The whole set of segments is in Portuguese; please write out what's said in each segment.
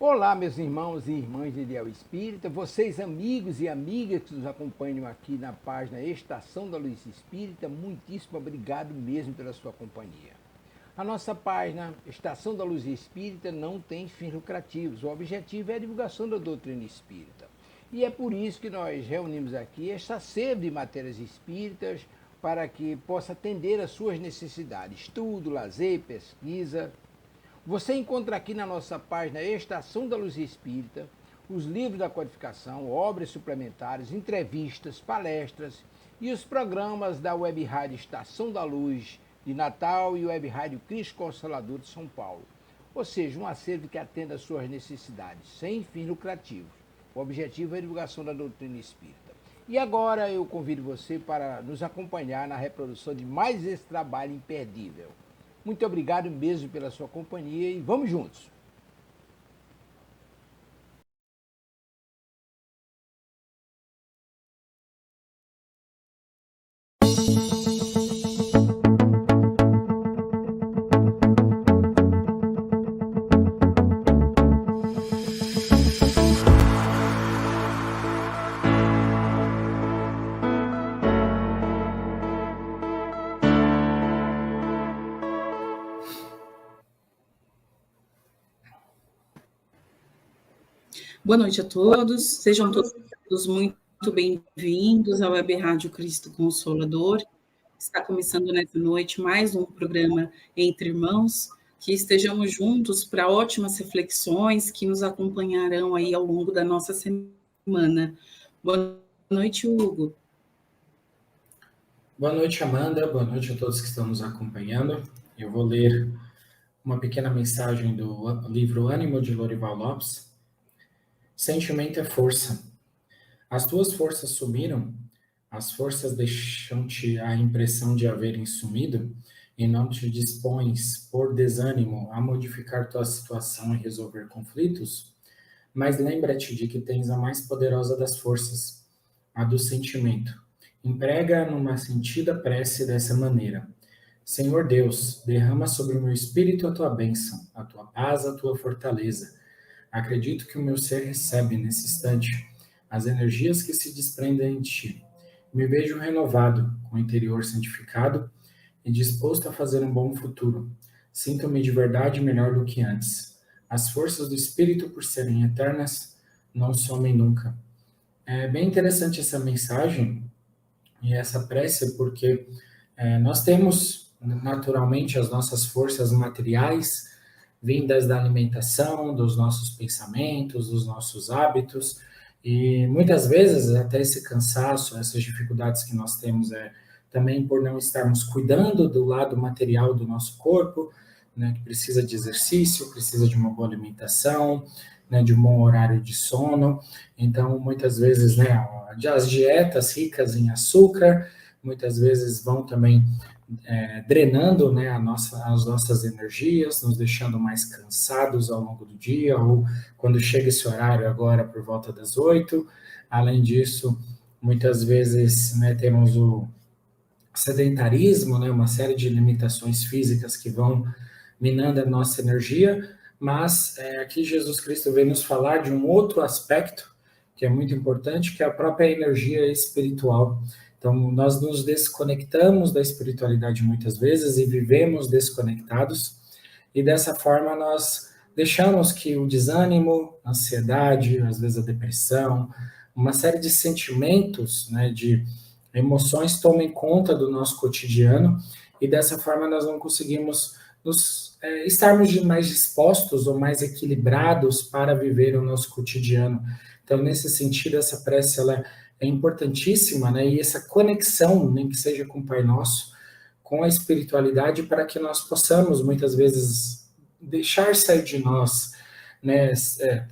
Olá, meus irmãos e irmãs de Ideal Espírita, vocês amigos e amigas que nos acompanham aqui na página Estação da Luz Espírita, muitíssimo obrigado mesmo pela sua companhia. A nossa página Estação da Luz Espírita não tem fins lucrativos, o objetivo é a divulgação da doutrina espírita. E é por isso que nós reunimos aqui esta sede de matérias espíritas para que possa atender às suas necessidades, estudo, lazer, pesquisa. Você encontra aqui na nossa página Estação da Luz Espírita os livros da codificação, obras suplementares, entrevistas, palestras e os programas da Web Rádio Estação da Luz de Natal e Web Rádio Cristo Consolador de São Paulo. Ou seja, um acervo que atenda às suas necessidades, sem fins lucrativos. O objetivo é a divulgação da doutrina espírita. E agora eu convido você para nos acompanhar na reprodução de mais esse trabalho imperdível. Muito obrigado mesmo pela sua companhia e vamos juntos! Boa noite a todos, sejam todos muito bem-vindos à Web Rádio Cristo Consolador. Está começando nessa noite mais um programa Entre Irmãos, que estejamos juntos para ótimas reflexões que nos acompanharão aí ao longo da nossa semana. Boa noite, Hugo. Boa noite, Amanda, boa noite a todos que estão nos acompanhando. Eu vou ler uma pequena mensagem do livro Ânimo, de Lorival Lopes. Sentimento é força. As tuas forças sumiram, as forças deixam-te a impressão de haverem sumido e não te dispões, por desânimo, a modificar tua situação e resolver conflitos? Mas lembra-te de que tens a mais poderosa das forças, a do sentimento. Emprega numa sentida prece dessa maneira: Senhor Deus, derrama sobre o meu espírito a tua bênção, a tua paz, a tua fortaleza. Acredito que o meu ser recebe, nesse instante, as energias que se desprendem de ti. Me vejo renovado, com o interior santificado e disposto a fazer um bom futuro. Sinto-me de verdade melhor do que antes. As forças do Espírito, por serem eternas, não somem nunca. É bem interessante essa mensagem e essa prece, porque nós temos, naturalmente, as nossas forças materiais, vindas da alimentação, dos nossos pensamentos, dos nossos hábitos, e muitas vezes até esse cansaço, essas dificuldades que nós temos também por não estarmos cuidando do lado material do nosso corpo, né, que precisa de exercício, precisa de uma boa alimentação, né, de um bom horário de sono. Então, muitas vezes, né, as dietas ricas em açúcar, muitas vezes vão também drenando, né, as nossas energias, nos deixando mais cansados ao longo do dia, ou quando chega esse horário agora por volta das 8. Além disso, muitas vezes, né, temos o sedentarismo, né, uma série de limitações físicas que vão minando a nossa energia, mas aqui Jesus Cristo vem nos falar de um outro aspecto que é muito importante, que é a própria energia espiritual. Então, nós nos desconectamos da espiritualidade muitas vezes e vivemos desconectados, e dessa forma nós deixamos que o desânimo, a ansiedade, às vezes a depressão, uma série de sentimentos, né, de emoções tomem conta do nosso cotidiano, e dessa forma nós não conseguimos estarmos mais dispostos ou mais equilibrados para viver o nosso cotidiano. Então, nesse sentido, essa prece ela é importantíssima, né? E essa conexão, nem que seja com o Pai Nosso, com a espiritualidade, para que nós possamos, muitas vezes, deixar sair de nós, né?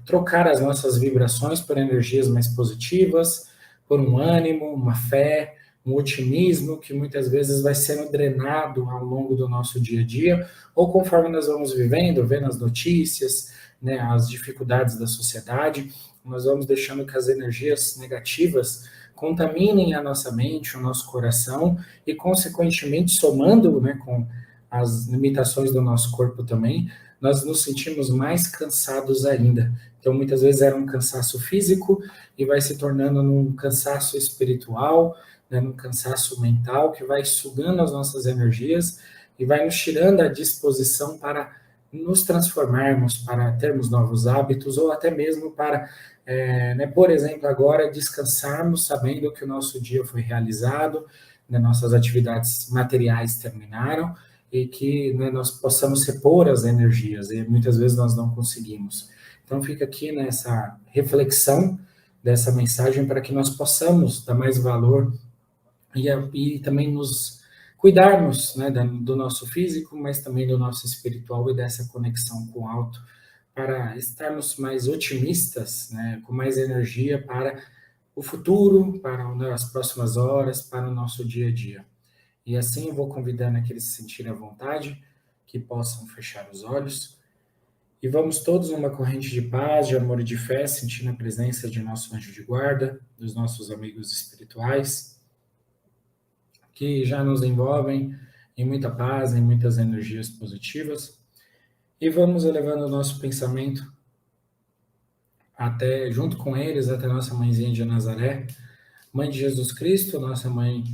Trocar as nossas vibrações por energias mais positivas, por um ânimo, uma fé, um otimismo que muitas vezes vai sendo drenado ao longo do nosso dia a dia, ou conforme nós vamos vivendo, vendo as notícias, né, as dificuldades da sociedade, nós vamos deixando que as energias negativas contaminem a nossa mente, o nosso coração, e consequentemente somando, né, com as limitações do nosso corpo também, nós nos sentimos mais cansados ainda. Então, muitas vezes era um cansaço físico e vai se tornando num cansaço espiritual, né, num cansaço mental, que vai sugando as nossas energias e vai nos tirando a disposição para nos transformarmos, para termos novos hábitos, ou até mesmo para, por exemplo, agora descansarmos sabendo que o nosso dia foi realizado, né, nossas atividades materiais terminaram, e que, né, nós possamos repor as energias, e muitas vezes nós não conseguimos. Então fica aqui nessa reflexão dessa mensagem para que nós possamos dar mais valor e também nos cuidarmos, né, do nosso físico, mas também do nosso espiritual e dessa conexão com o alto, para estarmos mais otimistas, né, com mais energia para o futuro, para, né, as próximas horas, para o nosso dia a dia. E assim eu vou convidando aqueles que se sentirem à vontade, que possam fechar os olhos. E vamos todos numa corrente de paz, de amor e de fé, sentindo a presença de nosso anjo de guarda, dos nossos amigos espirituais, que já nos envolvem em muita paz, em muitas energias positivas. E vamos elevando o nosso pensamento até, junto com eles, até nossa mãezinha de Nazaré, Mãe de Jesus Cristo, nossa mãe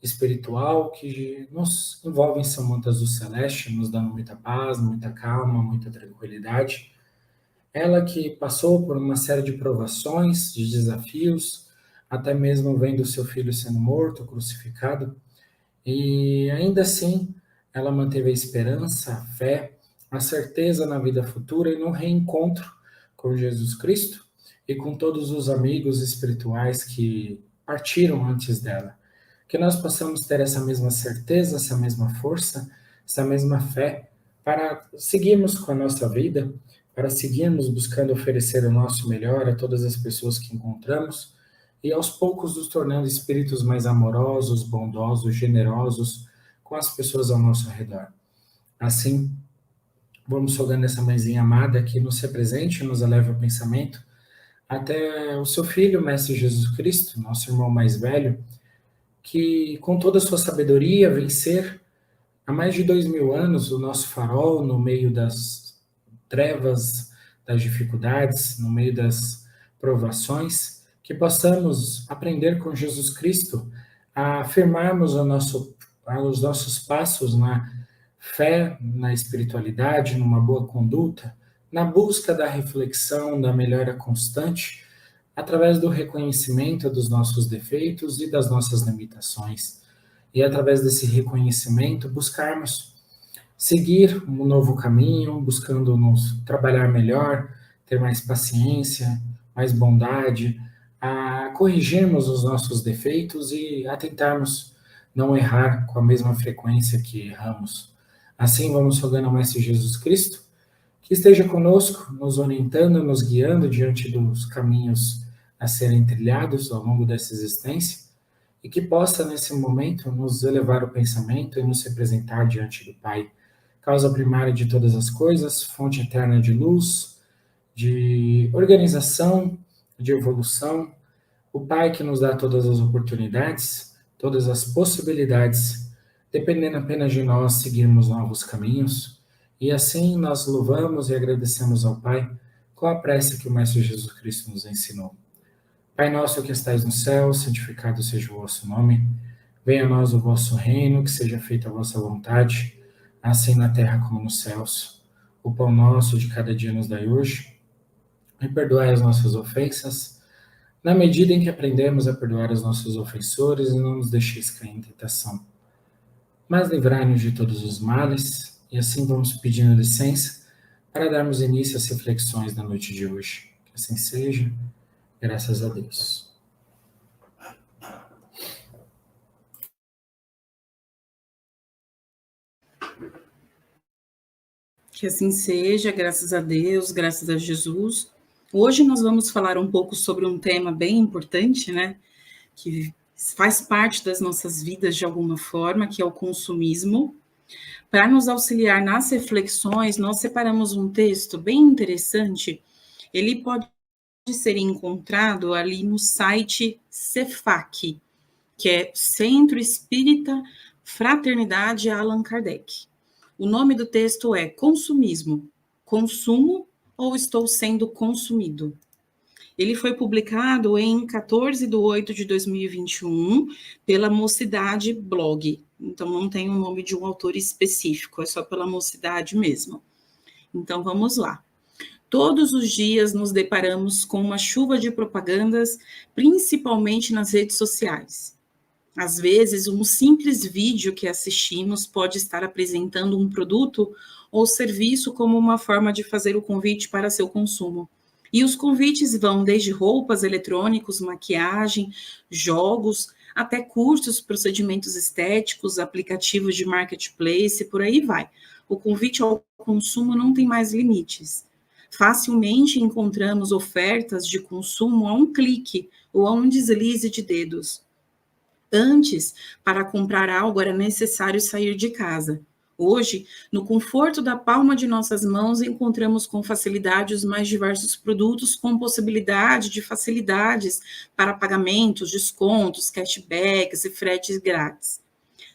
espiritual, que nos envolve em São Monte Azul Celeste, nos dando muita paz, muita calma, muita tranquilidade. Ela que passou por uma série de provações, de desafios, até mesmo vendo seu filho sendo morto, crucificado, e ainda assim ela manteve a esperança, a fé, a certeza na vida futura e no reencontro com Jesus Cristo e com todos os amigos espirituais que partiram antes dela. Que nós possamos ter essa mesma certeza, essa mesma força, essa mesma fé para seguirmos com a nossa vida, para seguirmos buscando oferecer o nosso melhor a todas as pessoas que encontramos e aos poucos nos tornando espíritos mais amorosos, bondosos, generosos com as pessoas ao nosso redor. Assim, vamos rogando essa mãezinha amada que nos represente, nos eleve o pensamento até o seu Filho, Mestre Jesus Cristo, nosso irmão mais velho, que com toda a sua sabedoria vencer há mais de 2000 anos o nosso farol no meio das trevas, das dificuldades, no meio das provações, que possamos aprender com Jesus Cristo a afirmarmos os nossos passos na fé, na espiritualidade, numa boa conduta, na busca da reflexão, da melhora constante, através do reconhecimento dos nossos defeitos e das nossas limitações. E através desse reconhecimento, buscarmos seguir um novo caminho, buscando nos trabalhar melhor, ter mais paciência, mais bondade, a corrigirmos os nossos defeitos e a tentarmos não errar com a mesma frequência que erramos. Assim, vamos rogando ao Mestre Jesus Cristo, que esteja conosco, nos orientando, nos guiando diante dos caminhos a serem trilhados ao longo dessa existência, e que possa, nesse momento, nos elevar o pensamento e nos representar diante do Pai, causa primária de todas as coisas, fonte eterna de luz, de organização, de evolução, o Pai que nos dá todas as oportunidades, todas as possibilidades, dependendo apenas de nós seguirmos novos caminhos, e assim nós louvamos e agradecemos ao Pai com a prece que o Mestre Jesus Cristo nos ensinou. Pai nosso que estais no céu, santificado seja o vosso nome. Venha a nós o vosso reino, que seja feita a vossa vontade, assim na terra como nos céus. O pão nosso de cada dia nos dai hoje, e perdoai as nossas ofensas, na medida em que aprendemos a perdoar os nossos ofensores, e não nos deixeis cair em tentação. Mas livrai-nos de todos os males, e assim vamos pedindo licença para darmos início às reflexões da noite de hoje. Que assim seja, graças a Deus. Que assim seja, graças a Deus, graças a Jesus. Hoje nós vamos falar um pouco sobre um tema bem importante, né? Que faz parte das nossas vidas de alguma forma, que é o consumismo. Para nos auxiliar nas reflexões, nós separamos um texto bem interessante. Ele pode ser encontrado ali no site CEFAC, que é Centro Espírita Fraternidade Allan Kardec. O nome do texto é Consumismo, Consumo ou estou sendo consumido? Ele foi publicado em 14/8/2021 pela Mocidade Blog. Então, não tem o nome de um autor específico, é só pela Mocidade mesmo. Então, vamos lá. Todos os dias nos deparamos com uma chuva de propagandas, principalmente nas redes sociais. Às vezes, um simples vídeo que assistimos pode estar apresentando um produto ou serviço como uma forma de fazer o convite para seu consumo. E os convites vão desde roupas, eletrônicos, maquiagem, jogos, até cursos, procedimentos estéticos, aplicativos de marketplace, por aí vai. O convite ao consumo não tem mais limites. Facilmente encontramos ofertas de consumo a um clique ou a um deslize de dedos. Antes, para comprar algo era necessário sair de casa. Hoje, no conforto da palma de nossas mãos, encontramos com facilidade os mais diversos produtos com possibilidade de facilidades para pagamentos, descontos, cashbacks e fretes grátis.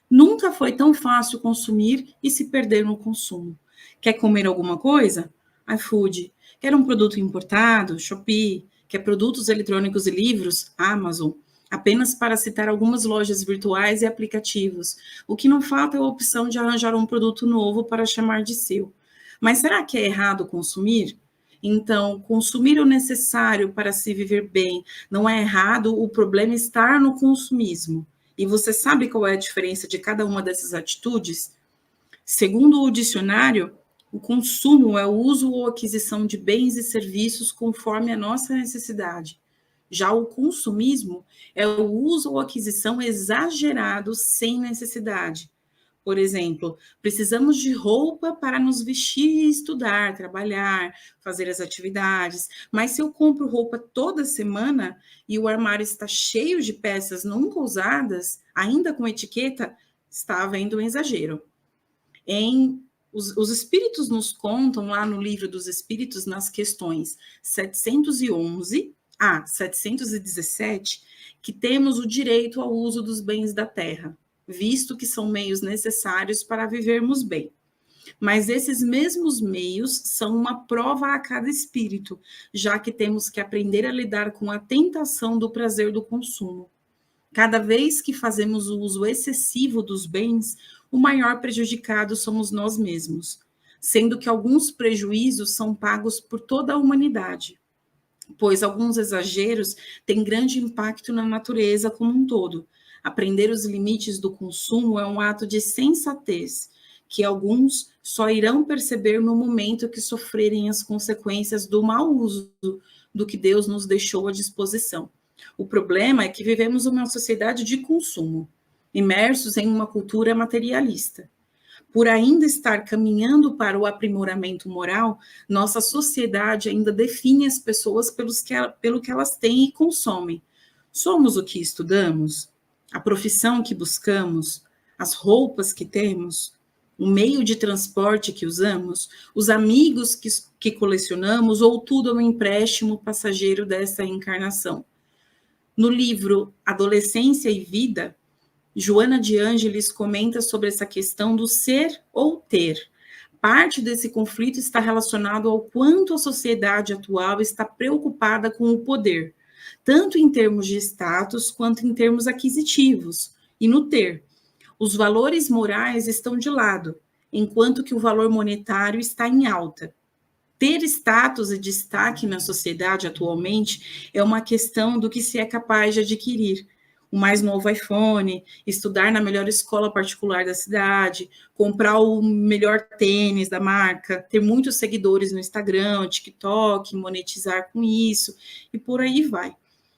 Nunca foi tão fácil consumir e se perder no consumo. Quer comer alguma coisa? iFood. Quer um produto importado? Shopee. Quer produtos eletrônicos e livros? Amazon. Apenas para citar algumas lojas virtuais e aplicativos. O que não falta é a opção de arranjar um produto novo para chamar de seu. Mas será que é errado consumir? Então, consumir o necessário para se viver bem não é errado, o problema é estar no consumismo. E você sabe qual é a diferença de cada uma dessas atitudes? Segundo o dicionário, o consumo é o uso ou aquisição de bens e serviços conforme a nossa necessidade. Já o consumismo é o uso ou aquisição exagerado sem necessidade. Por exemplo, precisamos de roupa para nos vestir e estudar, trabalhar, fazer as atividades, mas se eu compro roupa toda semana e o armário está cheio de peças nunca usadas, ainda com etiqueta, está havendo um exagero. Os Espíritos nos contam lá no Livro dos Espíritos, nas questões 711 a 717, que temos o direito ao uso dos bens da terra, visto que são meios necessários para vivermos bem. Mas esses mesmos meios são uma prova a cada espírito, já que temos que aprender a lidar com a tentação do prazer do consumo. Cada vez que fazemos o uso excessivo dos bens, o maior prejudicado somos nós mesmos, sendo que alguns prejuízos são pagos por toda a humanidade, pois alguns exageros têm grande impacto na natureza como um todo. Aprender os limites do consumo é um ato de sensatez, que alguns só irão perceber no momento que sofrerem as consequências do mau uso do que Deus nos deixou à disposição. O problema é que vivemos uma sociedade de consumo, imersos em uma cultura materialista. Por ainda estar caminhando para o aprimoramento moral, nossa sociedade ainda define as pessoas pelo que elas têm e consomem. Somos o que estudamos, a profissão que buscamos, as roupas que temos, o meio de transporte que usamos, os amigos que colecionamos, ou tudo é um empréstimo passageiro dessa encarnação. No livro Adolescência e Vida, Joana de Ângeles comenta sobre essa questão do ser ou ter. Parte desse conflito está relacionado ao quanto a sociedade atual está preocupada com o poder, tanto em termos de status quanto em termos aquisitivos, e no ter. Os valores morais estão de lado, enquanto que o valor monetário está em alta. Ter status e destaque na sociedade atualmente é uma questão do que se é capaz de adquirir. O mais novo iPhone, estudar na melhor escola particular da cidade, comprar o melhor tênis da marca, ter muitos seguidores no Instagram, TikTok, monetizar com isso, e por aí vai.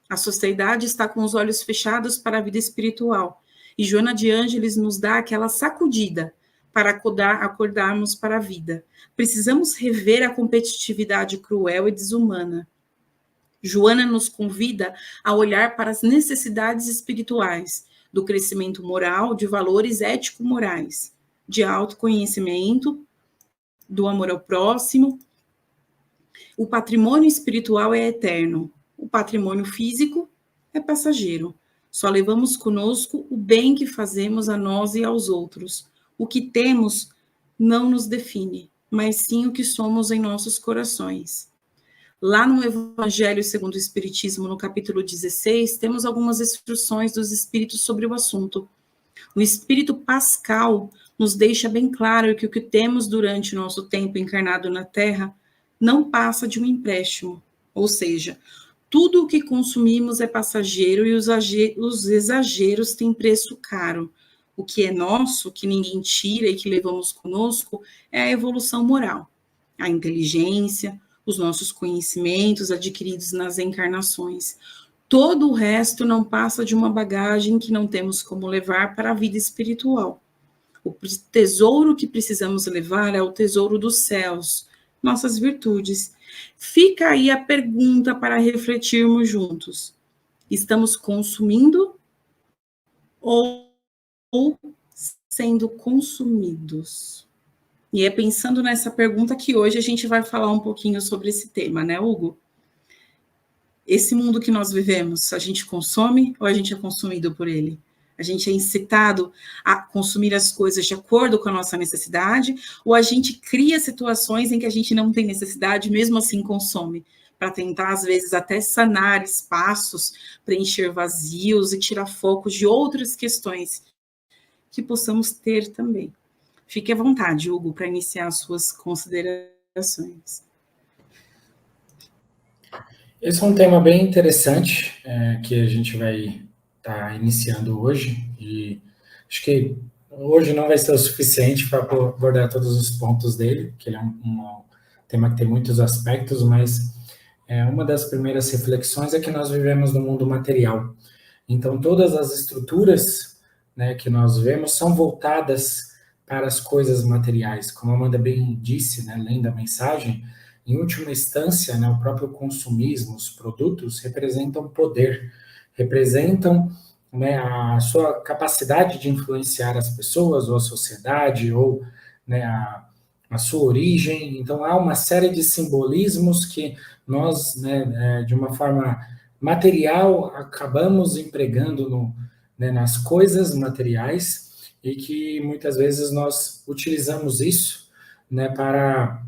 A sociedade está com os olhos fechados para a vida espiritual, e Joana de Ângeles nos dá aquela sacudida para acordarmos para a vida. Precisamos rever a competitividade cruel e desumana. Joana nos convida a olhar para as necessidades espirituais, do crescimento moral, de valores ético-morais, de autoconhecimento, do amor ao próximo. O patrimônio espiritual é eterno, o patrimônio físico é passageiro. Só levamos conosco o bem que fazemos a nós e aos outros. O que temos não nos define. mas sim o que somos em nossos corações. Lá no Evangelho segundo o Espiritismo, no capítulo 16, temos algumas instruções dos Espíritos sobre o assunto. O Espírito Pascal nos deixa bem claro que o que temos durante o nosso tempo encarnado na Terra não passa de um empréstimo, ou seja, tudo o que consumimos é passageiro e os exageros têm preço caro. O que é nosso, que ninguém tira e que levamos conosco, é a evolução moral, a inteligência, os nossos conhecimentos adquiridos nas encarnações. Todo o resto não passa de uma bagagem que não temos como levar para a vida espiritual. O tesouro que precisamos levar é o tesouro dos céus, nossas virtudes. Fica aí a pergunta para refletirmos juntos. Estamos consumindo ou sendo consumidos? E é pensando nessa pergunta que hoje a gente vai falar um pouquinho sobre esse tema, né, Hugo? Esse mundo que nós vivemos, a gente consome ou a gente é consumido por ele? A gente é incitado a consumir as coisas de acordo com a nossa necessidade, ou a gente cria situações em que a gente não tem necessidade, e mesmo assim consome, para tentar, às vezes, até sanar espaços, preencher vazios e tirar focos de outras questões que possamos ter também. Fique à vontade, Hugo, para iniciar as suas considerações. Esse é um tema bem interessante, que a gente vai estar iniciando hoje, e acho que hoje não vai ser o suficiente para abordar todos os pontos dele, que ele é um tema que tem muitos aspectos, mas uma das primeiras reflexões é que nós vivemos no mundo material. Então, todas as estruturas, né, que nós vemos são voltadas para as coisas materiais. Como a Amanda bem disse, né, lendo a mensagem, em última instância, né, o próprio consumismo, os produtos representam poder, representam, né, a sua capacidade de influenciar as pessoas ou a sociedade, ou, né, a sua origem. Então, há uma série de simbolismos que nós, né, de uma forma material, acabamos empregando né, nas coisas materiais, e que muitas vezes nós utilizamos isso, né, para,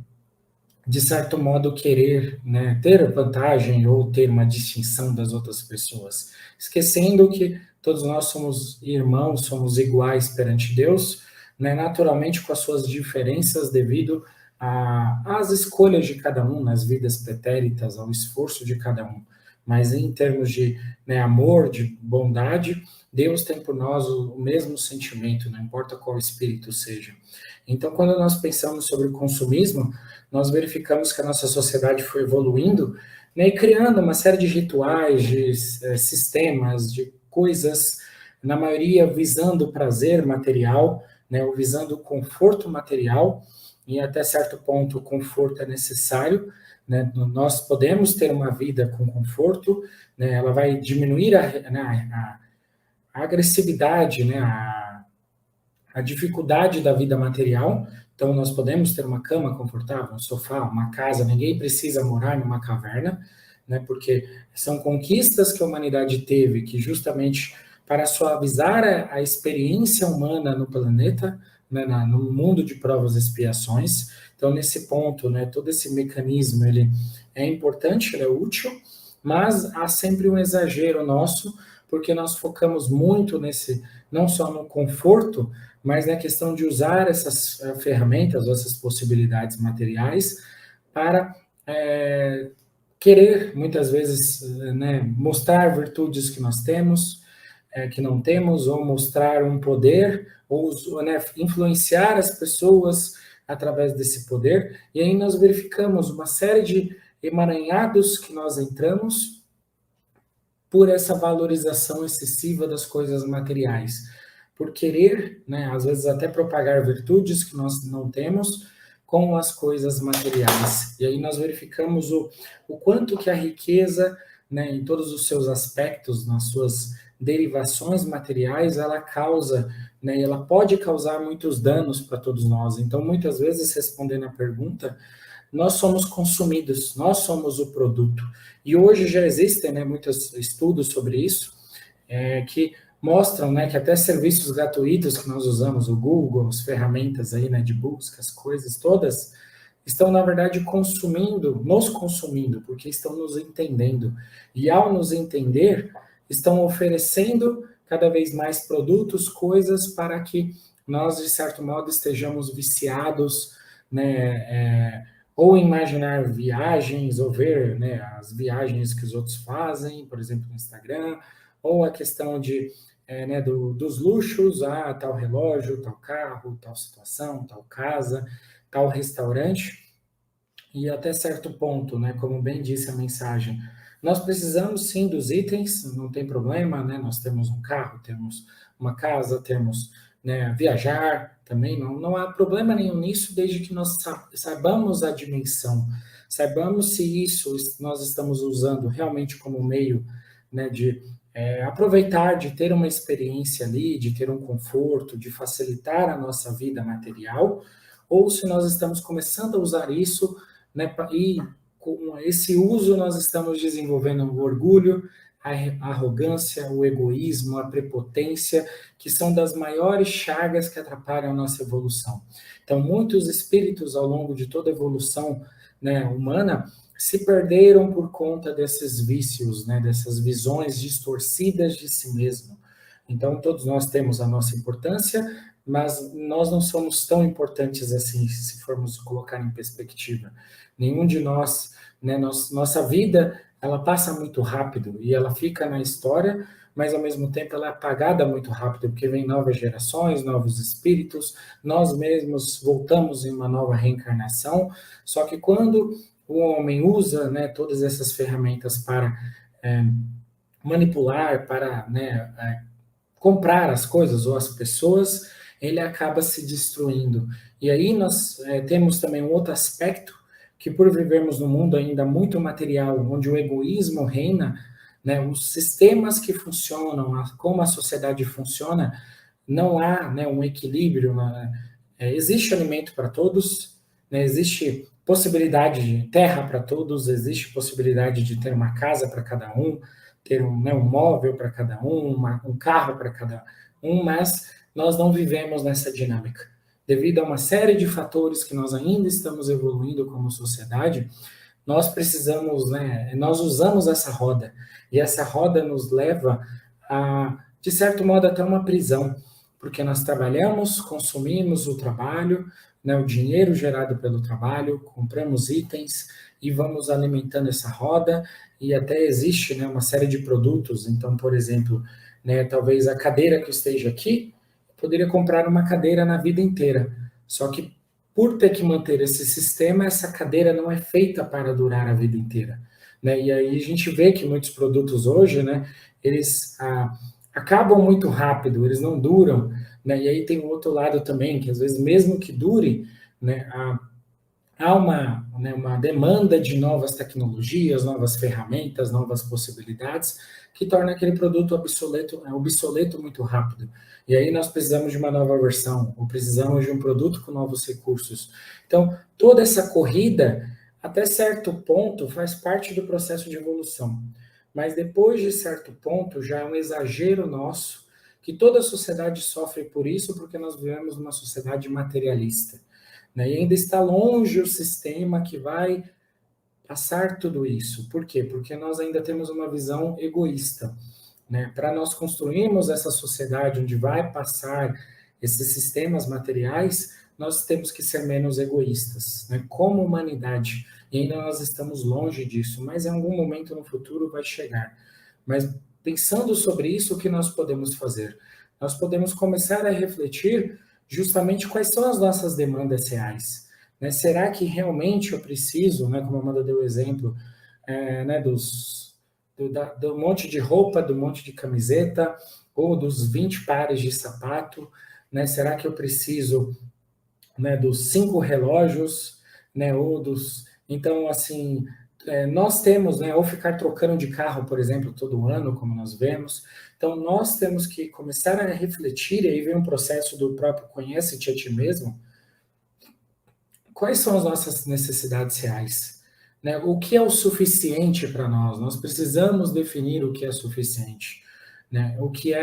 de certo modo, querer, né, ter vantagem ou ter uma distinção das outras pessoas, esquecendo que todos nós somos irmãos, somos iguais perante Deus, né, naturalmente com as suas diferenças devido às escolhas de cada um, nas vidas pretéritas, ao esforço de cada um. Mas em termos de, né, amor, de bondade, Deus tem por nós o mesmo sentimento, não importa qual espírito seja. Então, quando nós pensamos sobre o consumismo, nós verificamos que a nossa sociedade foi evoluindo, né, e criando uma série de rituais, de sistemas, de coisas, na maioria visando o prazer material, né, ou visando o conforto material, e até certo ponto o conforto é necessário, né, nós podemos ter uma vida com conforto, né, ela vai diminuir a agressividade, né, a dificuldade da vida material. Então, nós podemos ter uma cama confortável, um sofá, uma casa, ninguém precisa morar numa caverna, né, porque são conquistas que a humanidade teve, que justamente para suavizar a experiência humana no planeta, né, no mundo de provas e expiações. Então, nesse ponto, né, todo esse mecanismo, ele é importante, ele é útil, mas há sempre um exagero nosso, porque nós focamos muito nesse, não só no conforto, mas na questão de usar essas ferramentas, essas possibilidades materiais para querer, muitas vezes, né, mostrar virtudes que nós temos, que não temos, ou mostrar um poder, ou, né, influenciar as pessoas através desse poder, e aí nós verificamos uma série de emaranhados que nós entramos por essa valorização excessiva das coisas materiais, por querer, né, às vezes até propagar virtudes que nós não temos com as coisas materiais. E aí nós verificamos o quanto que a riqueza, né, em todos os seus aspectos, nas suas derivações materiais, ela causa, né, ela pode causar muitos danos para todos nós. Então, muitas vezes, respondendo a pergunta, nós somos consumidos, nós somos o produto. E hoje já existem, né, muitos estudos sobre isso, que mostram, né, que até serviços gratuitos que nós usamos, o Google, as ferramentas aí, né, de busca, as coisas todas, estão, na verdade, nos consumindo, porque estão nos entendendo. E ao nos entender, estão oferecendo cada vez mais produtos, coisas para que nós, de certo modo, estejamos viciados, né, ou imaginar viagens, ou ver, né, as viagens que os outros fazem, por exemplo, no Instagram, ou a questão né, dos luxos, tal relógio, tal carro, tal situação, tal casa, tal restaurante, e até certo ponto, né, como bem disse a mensagem, nós precisamos sim dos itens, não tem problema, né, nós temos um carro, temos uma casa, temos, né, viajar também, não há problema nenhum nisso, desde que nós saibamos a dimensão, saibamos se isso nós estamos usando realmente como meio, né, de aproveitar, de ter uma experiência ali, de ter um conforto, de facilitar a nossa vida material, ou se nós estamos começando a usar isso, né, e com esse uso nós estamos desenvolvendo o orgulho, a arrogância, o egoísmo, a prepotência, que são das maiores chagas que atrapalham a nossa evolução. Então, muitos espíritos ao longo de toda a evolução, né, humana se perderam por conta desses vícios, né, dessas visões distorcidas de si mesmo. Então, todos nós temos a nossa importância, mas nós não somos tão importantes assim, se formos colocar em perspectiva. Nenhum de nós, né, nossa vida, ela passa muito rápido e ela fica na história, mas ao mesmo tempo ela é apagada muito rápido, porque vem novas gerações, novos espíritos, nós mesmos voltamos em uma nova reencarnação, só que quando o homem usa, né, todas essas ferramentas para manipular, para, né, comprar as coisas ou as pessoas, ele acaba se destruindo. E aí nós temos também um outro aspecto, que por vivermos num mundo ainda muito material, onde o egoísmo reina, né, os sistemas que funcionam, como a sociedade funciona, não há, né, um equilíbrio. Existe alimento para todos, né, existe possibilidade de terra para todos, existe possibilidade de ter uma casa para cada um, ter né, um móvel para cada um, um carro para cada um, mas nós não vivemos nessa dinâmica. Devido a uma série de fatores que nós ainda estamos evoluindo como sociedade, nós precisamos, né, nós usamos essa roda, e essa roda nos leva de certo modo, até uma prisão, porque nós trabalhamos, consumimos o trabalho, né, o dinheiro gerado pelo trabalho, compramos itens e vamos alimentando essa roda, e até existe, né, uma série de produtos. Então, por exemplo, né, talvez a cadeira que esteja aqui, poderia comprar uma cadeira na vida inteira, só que por ter que manter esse sistema, essa cadeira não é feita para durar a vida inteira, né? E aí a gente vê que muitos produtos hoje, né, eles acabam muito rápido, eles não duram, né? E aí tem um outro lado também, que às vezes mesmo que dure, né, há uma demanda de novas tecnologias, novas ferramentas, novas possibilidades, que torna aquele produto obsoleto muito rápido. E aí nós precisamos de uma nova versão, ou precisamos de um produto com novos recursos. Então, toda essa corrida, até certo ponto, faz parte do processo de evolução. Mas depois de certo ponto, já é um exagero nosso, que toda a sociedade sofre por isso, porque nós vivemos numa sociedade materialista. Né? E ainda está longe o sistema que vai passar tudo isso. Por quê? Porque nós ainda temos uma visão egoísta. Né? Para nós construirmos essa sociedade onde vai passar esses sistemas materiais, nós temos que ser menos egoístas, né? Como humanidade. E ainda nós estamos longe disso, mas em algum momento no futuro vai chegar. Mas pensando sobre isso, o que nós podemos fazer? Nós podemos começar a refletir justamente quais são as nossas demandas reais. Né? Será que realmente eu preciso, né, como a Amanda deu o exemplo, né, do monte de roupa, do monte de camiseta, ou dos 20 pares de sapato, né? Será que eu preciso, né, dos 5 relógios, né, ou dos... Então, assim, nós temos, né, ou ficar trocando de carro, por exemplo, todo ano, como nós vemos. Então, nós temos que começar a refletir, e aí vem um processo do próprio conhece-te a ti mesmo. Quais são as nossas necessidades reais? Né? O que é o suficiente para nós? Nós precisamos definir o que é suficiente. Né? O que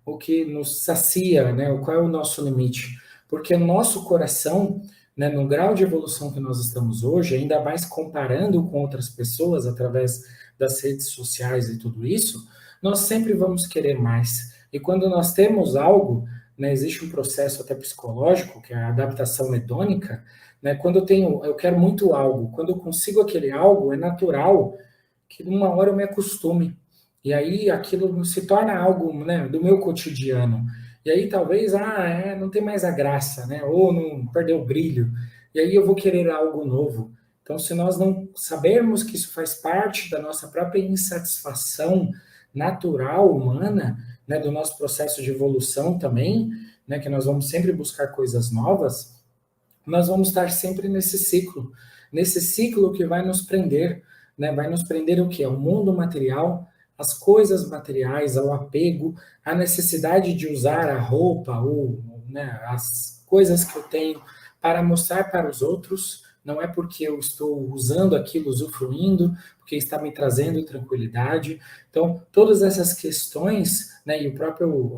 o que nos sacia, né? Qual é o nosso limite? Porque o nosso coração, né, no grau de evolução que nós estamos hoje, ainda mais comparando com outras pessoas através das redes sociais e tudo isso, nós sempre vamos querer mais. E quando nós temos algo, né, existe um processo até psicológico, que é a adaptação hedônica, né, quando eu quero muito algo, quando eu consigo aquele algo, é natural que numa hora eu me acostume. E aí aquilo se torna algo, né, do meu cotidiano. E aí talvez, não tem mais a graça, né? Ou não perdeu o brilho. E aí eu vou querer algo novo. Então, se nós não sabermos que isso faz parte da nossa própria insatisfação natural humana, né, do nosso processo de evolução também, né, que nós vamos sempre buscar coisas novas, nós vamos estar sempre nesse ciclo que vai nos prender, né? Vai nos prender o quê? Ao mundo material, as coisas materiais, ao apego, à necessidade de usar a roupa ou, né, as coisas que eu tenho para mostrar para os outros. Não é porque eu estou usando aquilo, usufruindo, porque está me trazendo tranquilidade. Então, todas essas questões, né, e o próprio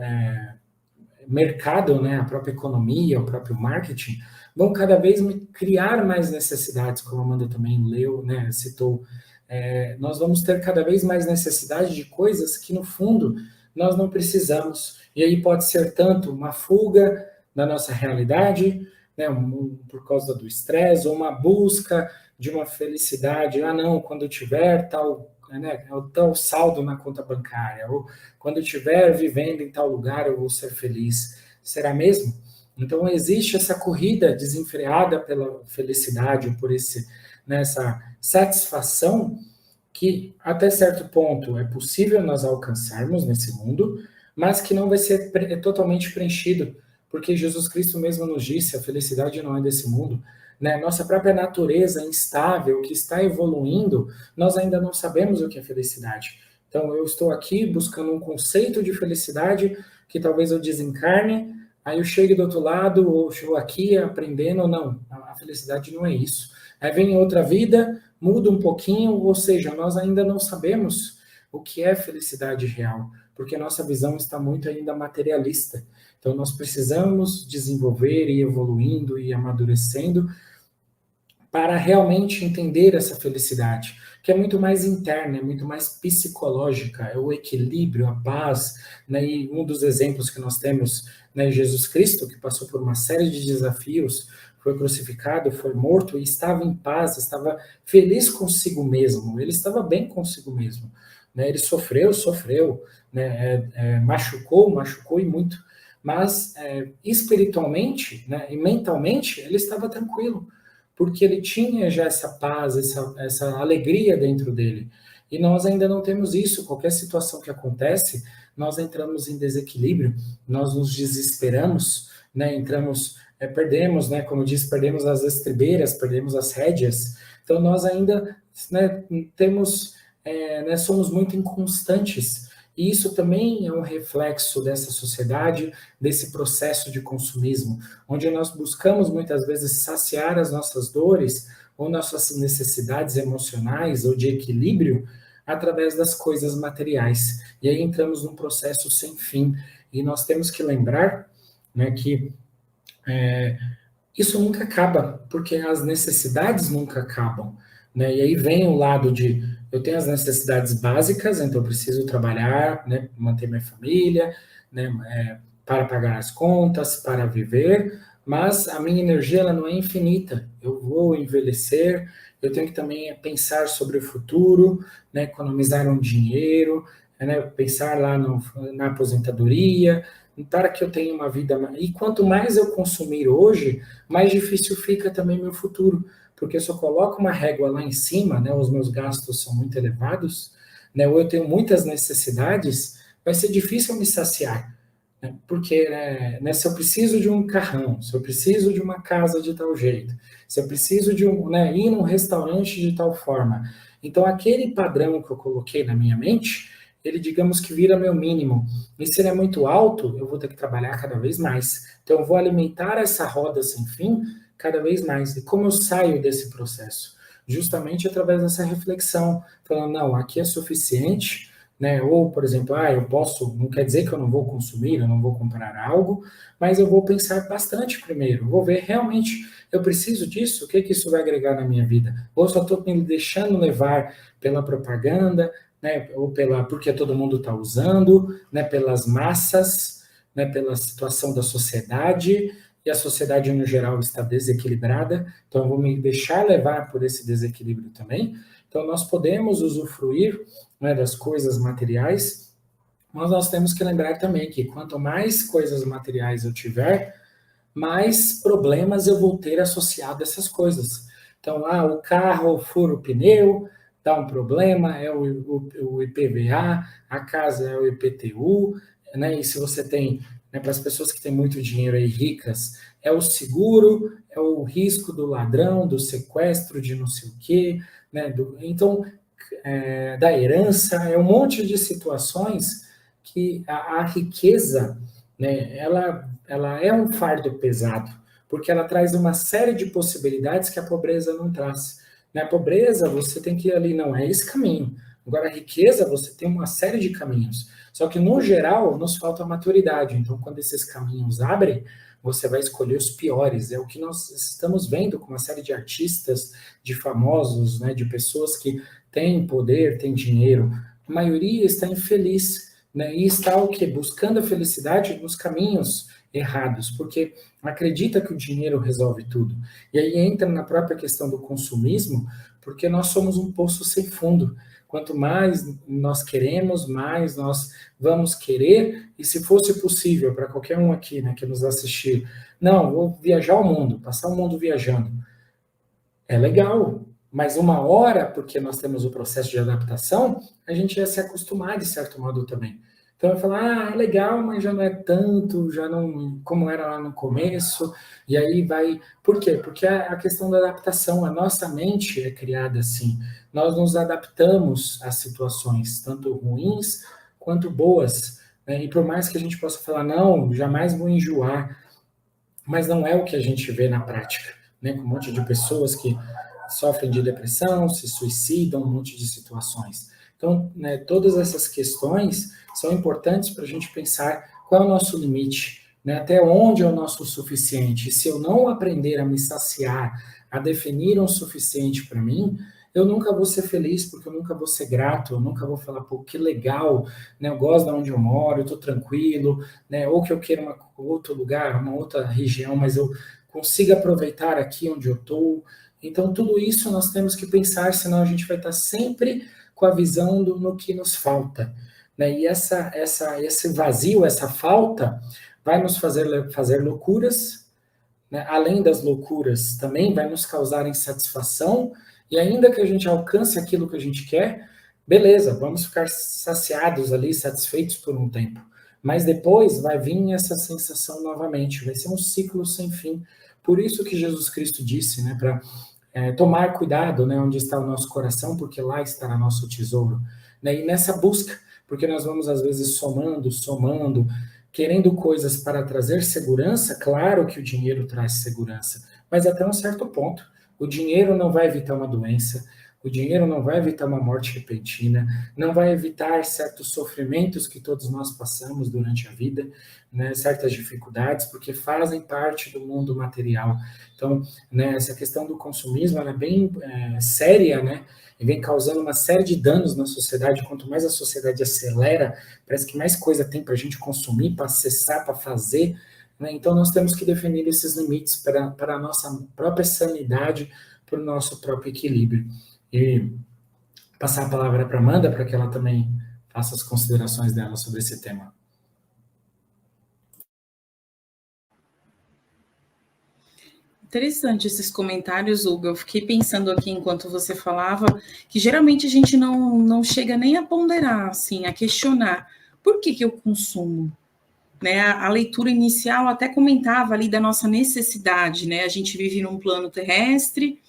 mercado, né, a própria economia, o próprio marketing, vão cada vez criar mais necessidades, como a Amanda também leu, né, citou. Nós vamos ter cada vez mais necessidade de coisas que, no fundo, nós não precisamos. E aí pode ser tanto uma fuga da nossa realidade, né, por causa do estresse, ou uma busca de uma felicidade. Não, quando eu tiver tal, né, tal saldo na conta bancária, ou quando eu estiver vivendo em tal lugar, eu vou ser feliz. Será mesmo? Então, existe essa corrida desenfreada pela felicidade, por nessa satisfação que, até certo ponto, é possível nós alcançarmos nesse mundo, mas que não vai ser totalmente preenchido, porque Jesus Cristo mesmo nos disse, a felicidade não é desse mundo, né? Nossa própria natureza instável, que está evoluindo, nós ainda não sabemos o que é felicidade. Então, eu estou aqui buscando um conceito de felicidade que talvez eu desencarne, aí eu chego do outro lado, ou estou aqui aprendendo, não, a felicidade não é isso. Aí vem outra vida, muda um pouquinho, ou seja, nós ainda não sabemos o que é felicidade real, porque a nossa visão está muito ainda materialista. Então, nós precisamos desenvolver e evoluindo e amadurecendo para realmente entender essa felicidade, que é muito mais interna, é muito mais psicológica, é o equilíbrio, a paz, né? E um dos exemplos que nós temos, né, Jesus Cristo, que passou por uma série de desafios, foi crucificado, foi morto e estava em paz, estava feliz consigo mesmo, ele estava bem consigo mesmo, né? Ele sofreu, né? Machucou e muito, mas espiritualmente, né, e mentalmente, ele estava tranquilo, porque ele tinha já essa paz, essa alegria dentro dele. E nós ainda não temos isso. Qualquer situação que acontece, nós entramos em desequilíbrio, nós nos desesperamos, né? Perdemos, né? Como eu disse, perdemos as estribeiras, perdemos as rédeas. Então nós ainda, né, somos muito inconstantes. E isso também é um reflexo dessa sociedade, desse processo de consumismo, onde nós buscamos muitas vezes saciar as nossas dores ou nossas necessidades emocionais ou de equilíbrio através das coisas materiais. E aí entramos num processo sem fim. E nós temos que lembrar, né, que isso nunca acaba, porque as necessidades nunca acabam, né? E aí vem o lado de eu tenho as necessidades básicas, então eu preciso trabalhar, né, manter minha família, né, para pagar as contas, para viver, mas a minha energia ela não é infinita. Eu vou envelhecer, eu tenho que também pensar sobre o futuro, né, economizar um dinheiro, né, pensar lá na aposentadoria, para que eu tenha uma vida. E quanto mais eu consumir hoje, mais difícil fica também meu futuro, porque se eu coloco uma régua lá em cima, né, os meus gastos são muito elevados, né, ou eu tenho muitas necessidades, vai ser difícil me saciar, né, porque né, se eu preciso de um carrão, se eu preciso de uma casa de tal jeito, se eu preciso de né, ir num restaurante de tal forma, então aquele padrão que eu coloquei na minha mente, ele digamos que vira meu mínimo, e se ele é muito alto, eu vou ter que trabalhar cada vez mais, então eu vou alimentar essa roda sem fim, cada vez mais. E como eu saio desse processo? Justamente através dessa reflexão, falando, não, aqui é suficiente, né? Ou, por exemplo, eu posso, não quer dizer que eu não vou consumir, eu não vou comprar algo, mas eu vou pensar bastante primeiro, vou ver realmente, eu preciso disso, o que isso vai agregar na minha vida? Ou só estou me deixando levar pela propaganda, né? Ou porque todo mundo está usando, né? Pelas massas, né? Pela situação da sociedade, e a sociedade no geral está desequilibrada, então eu vou me deixar levar por esse desequilíbrio também. Então nós podemos usufruir, né, das coisas materiais, mas nós temos que lembrar também que quanto mais coisas materiais eu tiver, mais problemas eu vou ter associado a essas coisas. Então, o carro fura o pneu, dá um problema, é o IPVA, a casa é o IPTU, né? E se você tem, né, para as pessoas que têm muito dinheiro aí, ricas, é o seguro, é o risco do ladrão, do sequestro de não sei o quê, né? Então, da herança, é um monte de situações que a riqueza, né, ela é um fardo pesado, porque ela traz uma série de possibilidades que a pobreza não traz. Na pobreza, você tem que ir ali, não é esse caminho. Agora, a riqueza, você tem uma série de caminhos. Só que, no geral, nos falta maturidade. Então, quando esses caminhos abrem, você vai escolher os piores. É o que nós estamos vendo com uma série de artistas, de famosos, né, de pessoas que têm poder, têm dinheiro. A maioria está infeliz, né, e está o quê? Buscando a felicidade nos caminhos errados, porque acredita que o dinheiro resolve tudo. E aí entra na própria questão do consumismo, porque nós somos um poço sem fundo. Quanto mais nós queremos, mais nós vamos querer, e se fosse possível para qualquer um aqui, né, que nos assistir, não, vou viajar o mundo, passar o mundo viajando. É legal, mas uma hora, porque nós temos o processo de adaptação, a gente ia se acostumar de certo modo também. Então eu falar, é legal, mas já não é tanto, já não como era lá no começo, e aí vai. Por quê? Porque a questão da adaptação, a nossa mente é criada assim. Nós nos adaptamos às situações, tanto ruins quanto boas, né? E por mais que a gente possa falar, não, jamais vou enjoar, mas não é o que a gente vê na prática, né? Com um monte de pessoas que sofrem de depressão, se suicidam, um monte de situações. Então, né, todas essas questões são importantes para a gente pensar qual é o nosso limite, né? Até onde é o nosso suficiente. Se eu não aprender a me saciar, a definir um suficiente para mim, eu nunca vou ser feliz, porque eu nunca vou ser grato, eu nunca vou falar, pô, que legal, né? Eu gosto de onde eu moro, eu estou tranquilo, né? Ou que eu queira outro lugar, uma outra região, mas eu consigo aproveitar aqui onde eu estou. Então, tudo isso nós temos que pensar, senão a gente vai estar sempre com a visão no que nos falta, né? E esse vazio, essa falta, vai nos fazer loucuras, né? Além das loucuras, também vai nos causar insatisfação, e ainda que a gente alcance aquilo que a gente quer, beleza, vamos ficar saciados ali, satisfeitos por um tempo. Mas depois vai vir essa sensação novamente, vai ser um ciclo sem fim. Por isso que Jesus Cristo disse, né, para tomar cuidado, né, onde está o nosso coração, porque lá estará nosso tesouro. Né? E nessa busca, porque nós vamos às vezes somando, querendo coisas para trazer segurança, claro que o dinheiro traz segurança, mas até um certo ponto. O dinheiro não vai evitar uma doença, o dinheiro não vai evitar uma morte repentina, não vai evitar certos sofrimentos que todos nós passamos durante a vida, né, certas dificuldades, porque fazem parte do mundo material. Então, né, essa questão do consumismo ela é bem séria, né, e vem causando uma série de danos na sociedade. Quanto mais a sociedade acelera, parece que mais coisa tem para a gente consumir, para acessar, para fazer, né? Então, nós temos que definir esses limites para a nossa própria sanidade, para o nosso próprio equilíbrio. E passar a palavra para a Amanda, para que ela também faça as considerações dela sobre esse tema. Interessante esses comentários, Hugo. Eu fiquei pensando aqui enquanto você falava que geralmente a gente não chega nem a ponderar, assim, a questionar por que eu consumo. Né, a leitura inicial até comentava ali da nossa necessidade, né? A gente vive num plano terrestre,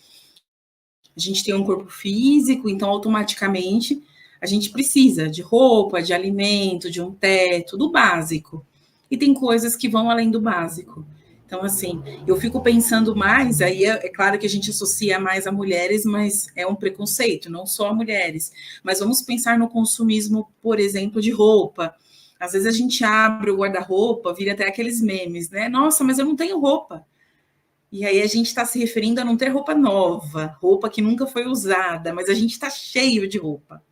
a gente tem um corpo físico, então automaticamente a gente precisa de roupa, de alimento, de um teto, do básico. E tem coisas que vão além do básico. Então, assim, eu fico pensando mais, aí é claro que a gente associa mais a mulheres, mas é um preconceito, não só a mulheres. Mas vamos pensar no consumismo, por exemplo, de roupa. Às vezes a gente abre o guarda-roupa, vira até aqueles memes, né? Nossa, mas eu não tenho roupa. E aí a gente está se referindo a não ter roupa nova, roupa que nunca foi usada, mas a gente está cheio de roupa,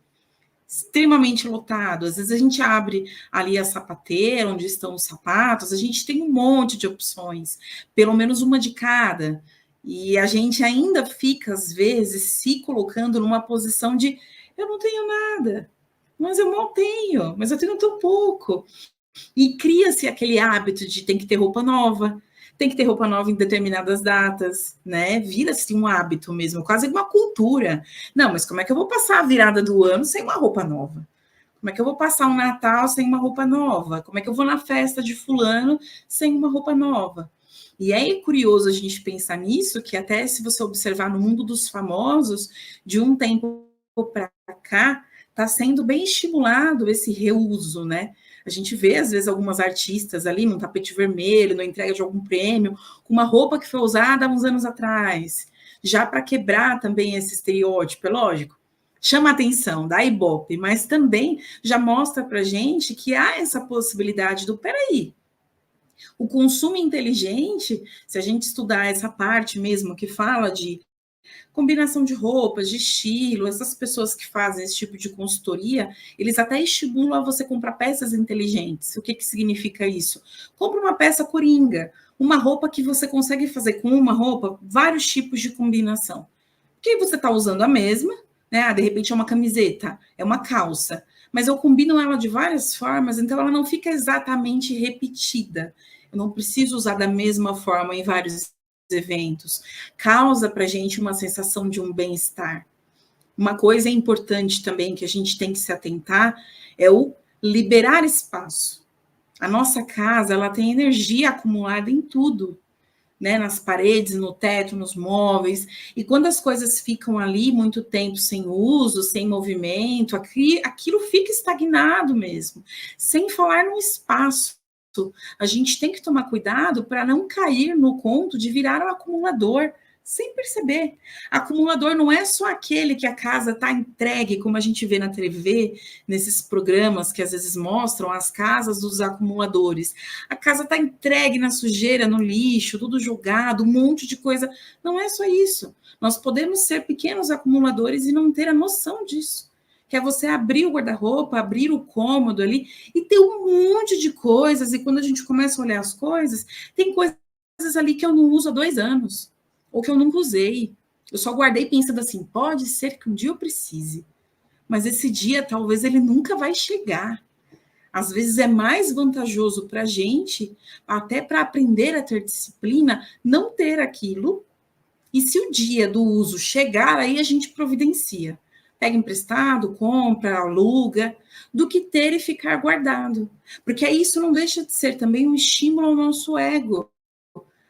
extremamente lotado. Às vezes a gente abre ali a sapateira, onde estão os sapatos, a gente tem um monte de opções, pelo menos uma de cada. E a gente ainda fica, às vezes, se colocando numa posição de eu não tenho nada, mas eu mal tenho, mas eu tenho tão pouco. E cria-se aquele hábito de tem que ter roupa nova, tem que ter roupa nova em determinadas datas, né? Vira-se um hábito mesmo, quase uma cultura. Não, mas como é que eu vou passar a virada do ano sem uma roupa nova? Como é que eu vou passar um Natal sem uma roupa nova? Como é que eu vou na festa de fulano sem uma roupa nova? E é curioso a gente pensar nisso, que até se você observar no mundo dos famosos, de um tempo para cá, está sendo bem estimulado esse reuso, né? A gente vê, às vezes, algumas artistas ali num tapete vermelho, na entrega de algum prêmio, com uma roupa que foi usada há uns anos atrás, já para quebrar também esse estereótipo, é lógico. Chama a atenção, dá ibope, mas também já mostra para a gente que há essa possibilidade do, peraí, o consumo inteligente, se a gente estudar essa parte mesmo que fala de combinação de roupas, de estilo, essas pessoas que fazem esse tipo de consultoria, eles até estimulam a você comprar peças inteligentes. O que significa isso? Compre uma peça coringa, uma roupa que você consegue fazer com uma roupa, vários tipos de combinação. Porque você está usando a mesma, né? Ah, de repente é uma camiseta, é uma calça, mas eu combino ela de várias formas, então ela não fica exatamente repetida. Eu não preciso usar da mesma forma em vários eventos, causa para a gente uma sensação de um bem-estar. Uma coisa importante também que a gente tem que se atentar é o liberar espaço. A nossa casa, ela tem energia acumulada em tudo, né? Nas paredes, no teto, nos móveis, e quando as coisas ficam ali muito tempo sem uso, sem movimento, aquilo fica estagnado mesmo, sem falar no espaço. A gente tem que tomar cuidado para não cair no conto de virar um acumulador, sem perceber. Acumulador não é só aquele que a casa está entregue, como a gente vê na TV, nesses programas que às vezes mostram as casas dos acumuladores. A casa está entregue na sujeira, no lixo, tudo jogado, um monte de coisa. Não é só isso. Nós podemos ser pequenos acumuladores e não ter a noção disso. Que é você abrir o guarda-roupa, abrir o cômodo ali e ter um monte de coisas. E quando a gente começa a olhar as coisas, tem coisas ali que eu não uso há 2 anos, ou que eu nunca usei. Eu só guardei pensando assim, pode ser que um dia eu precise, mas esse dia talvez ele nunca vai chegar. Às vezes é mais vantajoso para a gente, até para aprender a ter disciplina, não ter aquilo, e se o dia do uso chegar, aí a gente providencia. Pega emprestado, compra, aluga, do que ter e ficar guardado. Porque isso não deixa de ser também um estímulo ao nosso ego,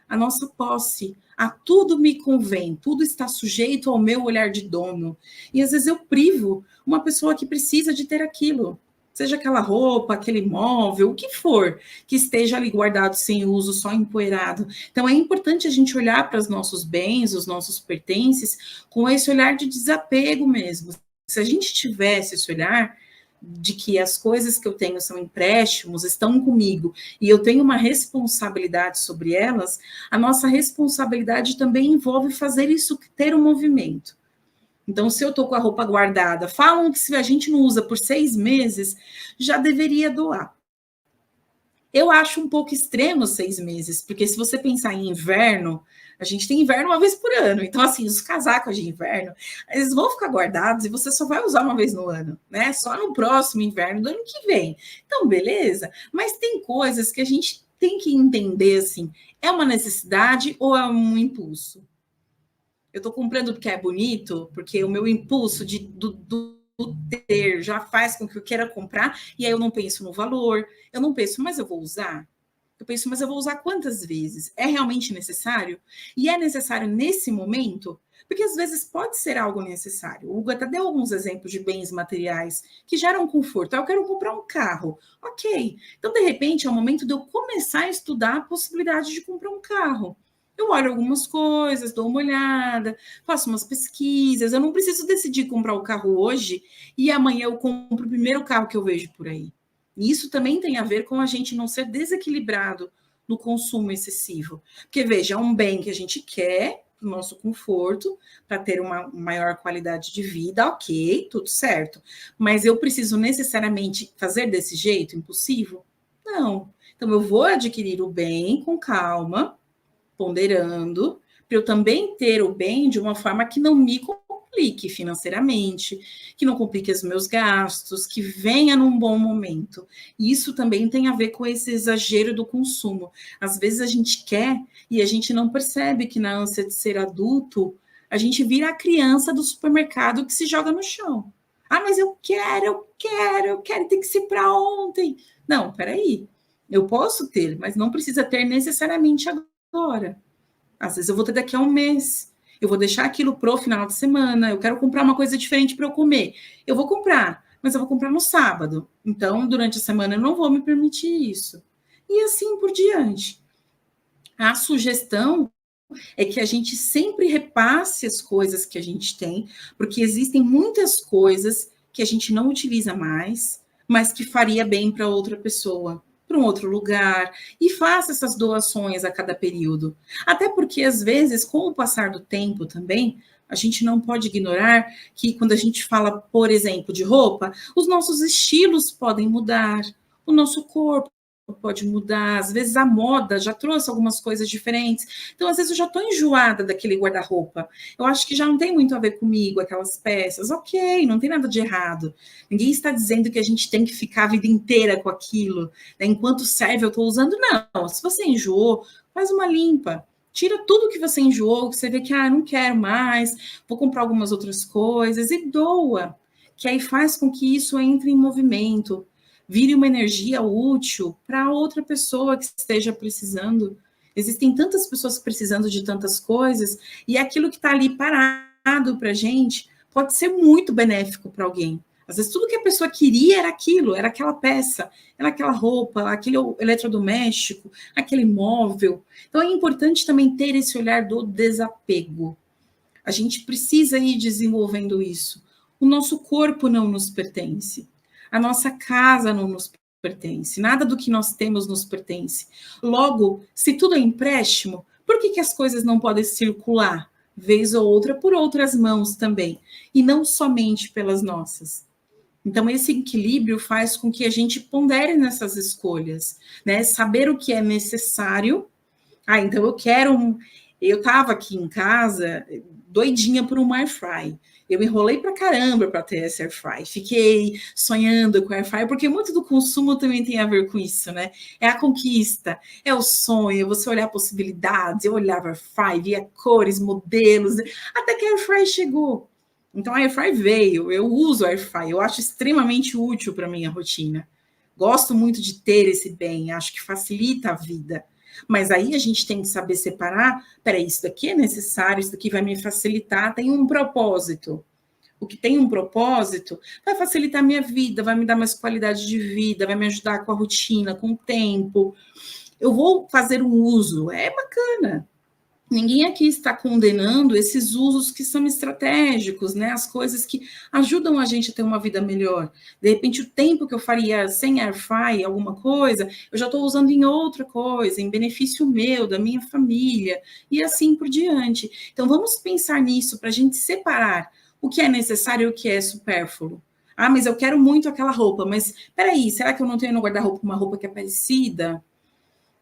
à nossa posse. A tudo me convém, tudo está sujeito ao meu olhar de dono. E às vezes eu privo uma pessoa que precisa de ter aquilo. Seja aquela roupa, aquele móvel, o que for, que esteja ali guardado sem uso, só empoeirado. Então é importante a gente olhar para os nossos bens, os nossos pertences, com esse olhar de desapego mesmo. Se a gente tivesse esse olhar de que as coisas que eu tenho são empréstimos, estão comigo, e eu tenho uma responsabilidade sobre elas, a nossa responsabilidade também envolve fazer isso ter um movimento. Então, se eu estou com a roupa guardada, falam que se a gente não usa por 6 meses, já deveria doar. Eu acho um pouco extremo 6 meses, porque se você pensar em inverno, a gente tem inverno uma vez por ano. Então, assim, os casacos de inverno, eles vão ficar guardados e você só vai usar uma vez no ano, né? Só no próximo inverno do ano que vem. Então, beleza. Mas tem coisas que a gente tem que entender, assim, é uma necessidade ou é um impulso? Eu estou comprando porque é bonito, porque o meu impulso do ter já faz com que eu queira comprar, e aí eu não penso no valor, eu não penso, mas eu vou usar? Eu penso, mas eu vou usar quantas vezes? É realmente necessário? E é necessário nesse momento? Porque às vezes pode ser algo necessário. O Hugo até deu alguns exemplos de bens materiais que geram conforto. Eu quero comprar um carro. Ok. Então, de repente, é o momento de eu começar a estudar a possibilidade de comprar um carro. Eu olho algumas coisas, dou uma olhada, faço umas pesquisas. Eu não preciso decidir comprar o carro hoje e amanhã eu compro o primeiro carro que eu vejo por aí. E isso também tem a ver com a gente não ser desequilibrado no consumo excessivo. Porque, veja, é um bem que a gente quer para o nosso conforto, para ter uma maior qualidade de vida, ok, tudo certo. Mas eu preciso necessariamente fazer desse jeito, impulsivo? Não. Então, eu vou adquirir o bem com calma, ponderando, para eu também ter o bem de uma forma que não me complique financeiramente, que não complique os meus gastos, que venha num bom momento. E isso também tem a ver com esse exagero do consumo. Às vezes a gente quer e a gente não percebe que na ânsia de ser adulto, a gente vira a criança do supermercado que se joga no chão. Ah, mas eu quero, tem que ser para ontem. Não, peraí. Eu posso ter, mas não precisa ter necessariamente agora. Às vezes eu vou ter daqui a um mês. Eu vou deixar aquilo pro final de semana. Eu quero comprar uma coisa diferente para eu comer. Eu vou comprar, mas eu vou comprar no sábado. Então, durante a semana, eu não vou me permitir isso. E assim por diante. A sugestão é que a gente sempre repasse as coisas que a gente tem, porque existem muitas coisas que a gente não utiliza mais, mas que faria bem para outra pessoa, para um outro lugar, e faça essas doações a cada período. Até porque, às vezes, com o passar do tempo também, a gente não pode ignorar que quando a gente fala, por exemplo, de roupa, os nossos estilos podem mudar, o nosso corpo pode mudar, às vezes a moda já trouxe algumas coisas diferentes, então às vezes eu já estou enjoada daquele guarda-roupa, eu acho que já não tem muito a ver comigo, aquelas peças, ok, não tem nada de errado, ninguém está dizendo que a gente tem que ficar a vida inteira com aquilo, né? Enquanto serve eu estou usando, não, se você enjoou, faz uma limpa, tira tudo que você enjoou, que você vê que, não quero mais, vou comprar algumas outras coisas, e doa, que aí faz com que isso entre em movimento, vire uma energia útil para outra pessoa que esteja precisando. Existem tantas pessoas precisando de tantas coisas, e aquilo que está ali parado para a gente pode ser muito benéfico para alguém. Às vezes, tudo que a pessoa queria era aquilo, era aquela peça, era aquela roupa, aquele eletrodoméstico, aquele móvel. Então, é importante também ter esse olhar do desapego. A gente precisa ir desenvolvendo isso. O nosso corpo não nos pertence. A nossa casa não nos pertence, nada do que nós temos nos pertence. Logo, se tudo é empréstimo, por que as coisas não podem circular, vez ou outra, por outras mãos também, e não somente pelas nossas? Então, esse equilíbrio faz com que a gente pondere nessas escolhas, né? Saber o que é necessário. Então eu estava aqui em casa doidinha por um air fry. Eu enrolei para caramba para ter esse air fry. Fiquei sonhando com air fry, porque muito do consumo também tem a ver com isso, né? É a conquista, é o sonho, você olhar possibilidades. Eu olhava air fry, via cores, modelos, até que a air fry chegou. Então a air fry veio, eu uso a air fry, eu acho extremamente útil para minha rotina. Gosto muito de ter esse bem, acho que facilita a vida. Mas aí a gente tem que saber separar, peraí, isso daqui é necessário, isso daqui vai me facilitar, tem um propósito. O que tem um propósito vai facilitar a minha vida, vai me dar mais qualidade de vida, vai me ajudar com a rotina, com o tempo. Eu vou fazer um uso, é bacana. Ninguém aqui está condenando esses usos que são estratégicos, né? As coisas que ajudam a gente a ter uma vida melhor. De repente, o tempo que eu faria sem air fry, alguma coisa, eu já estou usando em outra coisa, em benefício meu, da minha família, e assim por diante. Então, vamos pensar nisso para a gente separar o que é necessário e o que é supérfluo. Mas eu quero muito aquela roupa, mas peraí, será que eu não tenho no guarda-roupa uma roupa que é parecida?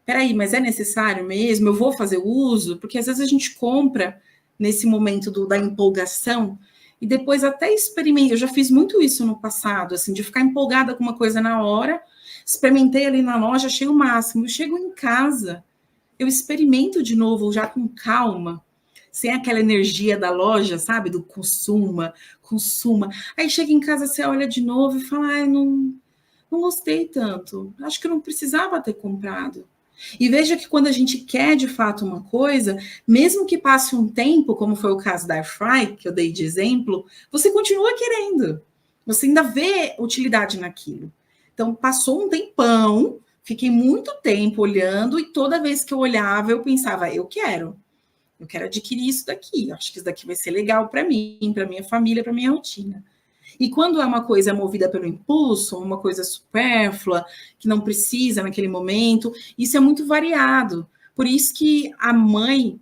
Peraí, mas é necessário mesmo? Eu vou fazer uso? Porque às vezes a gente compra nesse momento da empolgação e depois até experimenta. Eu já fiz muito isso no passado, assim, de ficar empolgada com uma coisa na hora, experimentei ali na loja, achei o máximo. Eu chego em casa, eu experimento de novo, já com calma, sem aquela energia da loja, sabe? Do consuma. Aí chega em casa, você olha de novo e fala, não gostei tanto. Acho que eu não precisava ter comprado. E veja que quando a gente quer de fato uma coisa, mesmo que passe um tempo, como foi o caso da Airfry, que eu dei de exemplo, você continua querendo. Você ainda vê utilidade naquilo. Então, passou um tempão, fiquei muito tempo olhando, e toda vez que eu olhava, eu pensava, eu quero adquirir isso daqui, acho que isso daqui vai ser legal para mim, para minha família, para minha rotina. E quando é uma coisa movida pelo impulso, uma coisa supérflua, que não precisa naquele momento, isso é muito variado. Por isso que a mãe,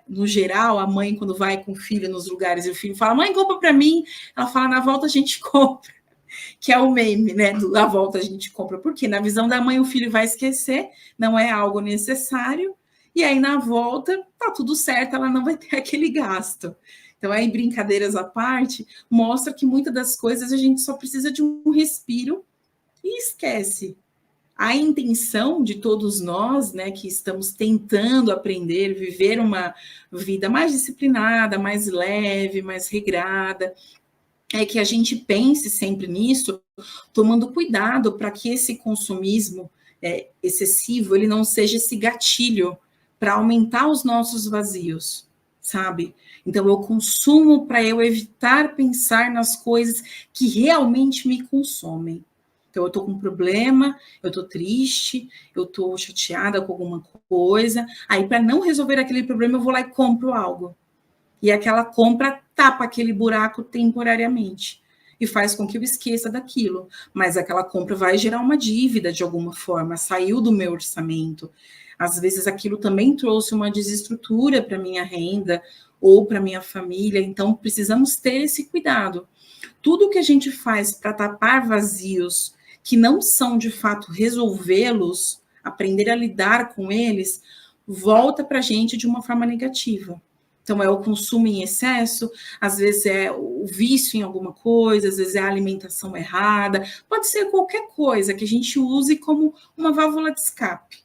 no geral, a mãe, quando vai com o filho nos lugares e o filho fala, mãe, compra para mim, ela fala, na volta a gente compra, que é o meme, né? Na volta a gente compra, porque na visão da mãe o filho vai esquecer, não é algo necessário, e aí na volta tá tudo certo, ela não vai ter aquele gasto. Então, aí, brincadeiras à parte, mostra que muitas das coisas a gente só precisa de um respiro e esquece. A intenção de todos nós, né, que estamos tentando aprender, viver uma vida mais disciplinada, mais leve, mais regrada, é que a gente pense sempre nisso, tomando cuidado para que esse consumismo excessivo, ele não seja esse gatilho para aumentar os nossos vazios, sabe? Então, eu consumo para eu evitar pensar nas coisas que realmente me consomem. Então, eu estou com um problema, eu estou triste, eu estou chateada com alguma coisa. Aí, para não resolver aquele problema, eu vou lá e compro algo. E aquela compra tapa aquele buraco temporariamente e faz com que eu esqueça daquilo. Mas aquela compra vai gerar uma dívida de alguma forma, saiu do meu orçamento. Às vezes aquilo também trouxe uma desestrutura para minha renda ou para minha família, então precisamos ter esse cuidado. Tudo que a gente faz para tapar vazios que não são de fato resolvê-los, aprender a lidar com eles, volta para a gente de uma forma negativa. Então, é o consumo em excesso, às vezes é o vício em alguma coisa, às vezes é a alimentação errada, pode ser qualquer coisa que a gente use como uma válvula de escape.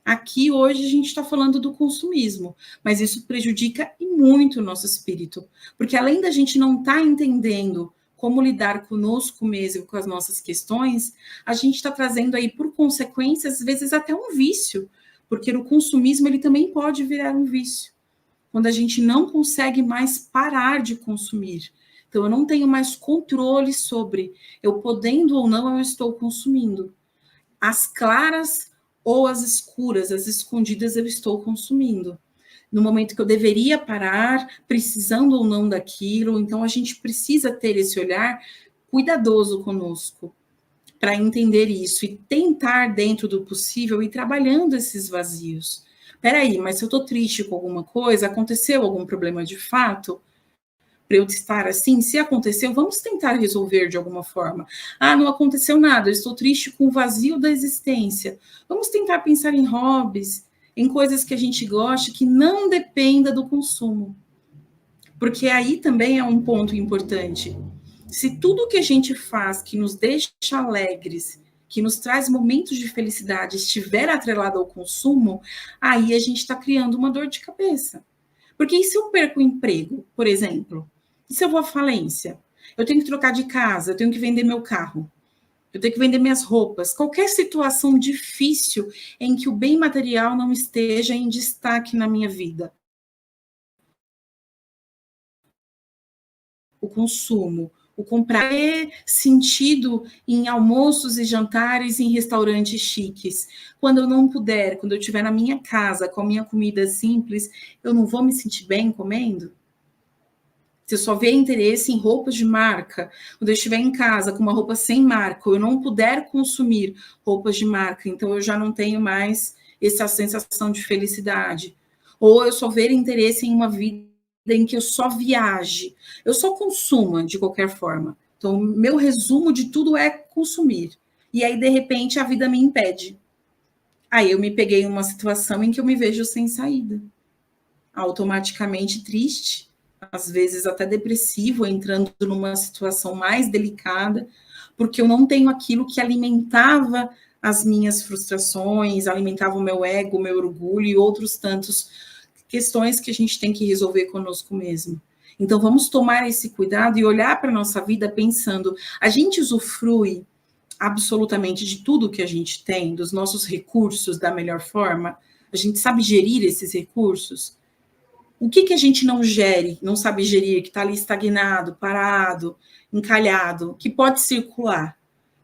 Aqui, hoje, a gente está falando do consumismo, mas isso prejudica e muito o nosso espírito, porque além da gente não estar entendendo como lidar conosco mesmo, com as nossas questões, a gente está trazendo aí, por consequência, às vezes até um vício, porque o consumismo ele também pode virar um vício, quando a gente não consegue mais parar de consumir. Então, eu não tenho mais controle sobre eu podendo ou não, eu estou consumindo. As claras ou as escuras, as escondidas, eu estou consumindo. No momento que eu deveria parar, precisando ou não daquilo, então a gente precisa ter esse olhar cuidadoso conosco para entender isso e tentar, dentro do possível, ir trabalhando esses vazios. Peraí, mas se eu estou triste com alguma coisa, aconteceu algum problema de fato? Para eu estar assim, se aconteceu, vamos tentar resolver de alguma forma. Ah, não aconteceu nada, eu estou triste com o vazio da existência. Vamos tentar pensar em hobbies, em coisas que a gente gosta, que não dependa do consumo. Porque aí também é um ponto importante. Se tudo que a gente faz que nos deixa alegres, que nos traz momentos de felicidade, estiver atrelado ao consumo, aí a gente está criando uma dor de cabeça. Porque e se eu perco o emprego, por exemplo? E se eu vou à falência? Eu tenho que trocar de casa, eu tenho que vender meu carro, eu tenho que vender minhas roupas. Qualquer situação difícil em que o bem material não esteja em destaque na minha vida. O consumo, o comprar sentido em almoços e jantares em restaurantes chiques. Quando eu não puder, quando eu estiver na minha casa com a minha comida simples, eu não vou me sentir bem comendo? Se eu só ver interesse em roupas de marca, quando eu estiver em casa com uma roupa sem marca, ou eu não puder consumir roupas de marca, então eu já não tenho mais essa sensação de felicidade. Ou eu só ver interesse em uma vida em que eu só viaje, eu só consuma de qualquer forma. Então, meu resumo de tudo é consumir. E aí, de repente, a vida me impede. Aí eu me peguei em uma situação em que eu me vejo sem saída. Automaticamente triste, às vezes até depressivo, entrando numa situação mais delicada, porque eu não tenho aquilo que alimentava as minhas frustrações, alimentava o meu ego, o meu orgulho e outros tantos questões que a gente tem que resolver conosco mesmo. Então, vamos tomar esse cuidado e olhar para a nossa vida pensando, a gente usufrui absolutamente de tudo que a gente tem, dos nossos recursos da melhor forma? A gente sabe gerir esses recursos? O que a gente não gere, não sabe gerir, que está ali estagnado, parado, encalhado, que pode circular?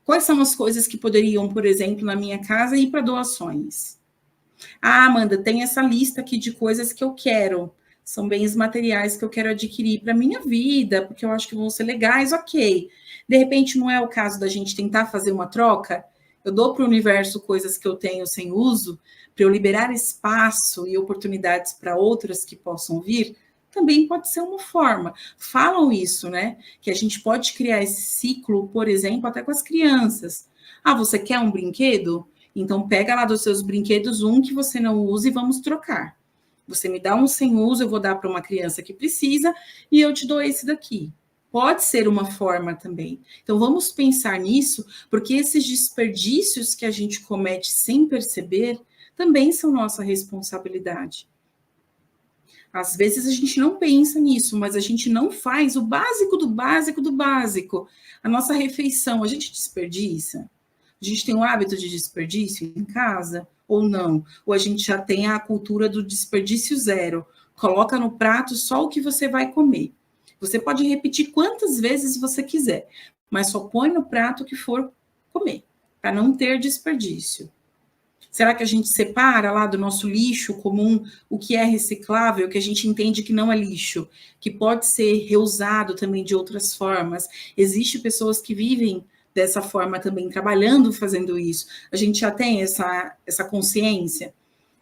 Quais são as coisas que poderiam, por exemplo, na minha casa, ir para doações? Ah, Amanda, tem essa lista aqui de coisas que eu quero. São bens materiais que eu quero adquirir para a minha vida, porque eu acho que vão ser legais, ok. De repente, não é o caso da gente tentar fazer uma troca? Eu dou para o universo coisas que eu tenho sem uso, para eu liberar espaço e oportunidades para outras que possam vir? Também pode ser uma forma. Falam isso, né? Que a gente pode criar esse ciclo, por exemplo, até com as crianças. Ah, você quer um brinquedo? Então, pega lá dos seus brinquedos um que você não usa e vamos trocar. Você me dá um sem uso, eu vou dar para uma criança que precisa e eu te dou esse daqui. Pode ser uma forma também. Então, vamos pensar nisso, porque esses desperdícios que a gente comete sem perceber também são nossa responsabilidade. Às vezes a gente não pensa nisso, mas a gente não faz o básico do básico do básico. A nossa refeição, a gente desperdiça? A gente tem um hábito de desperdício em casa ou não? Ou a gente já tem a cultura do desperdício zero? Coloca no prato só o que você vai comer. Você pode repetir quantas vezes você quiser, mas só põe no prato o que for comer, para não ter desperdício. Será que a gente separa lá do nosso lixo comum o que é reciclável, o que a gente entende que não é lixo, que pode ser reusado também de outras formas? Existem pessoas que vivem dessa forma também, trabalhando, fazendo isso. A gente já tem essa consciência.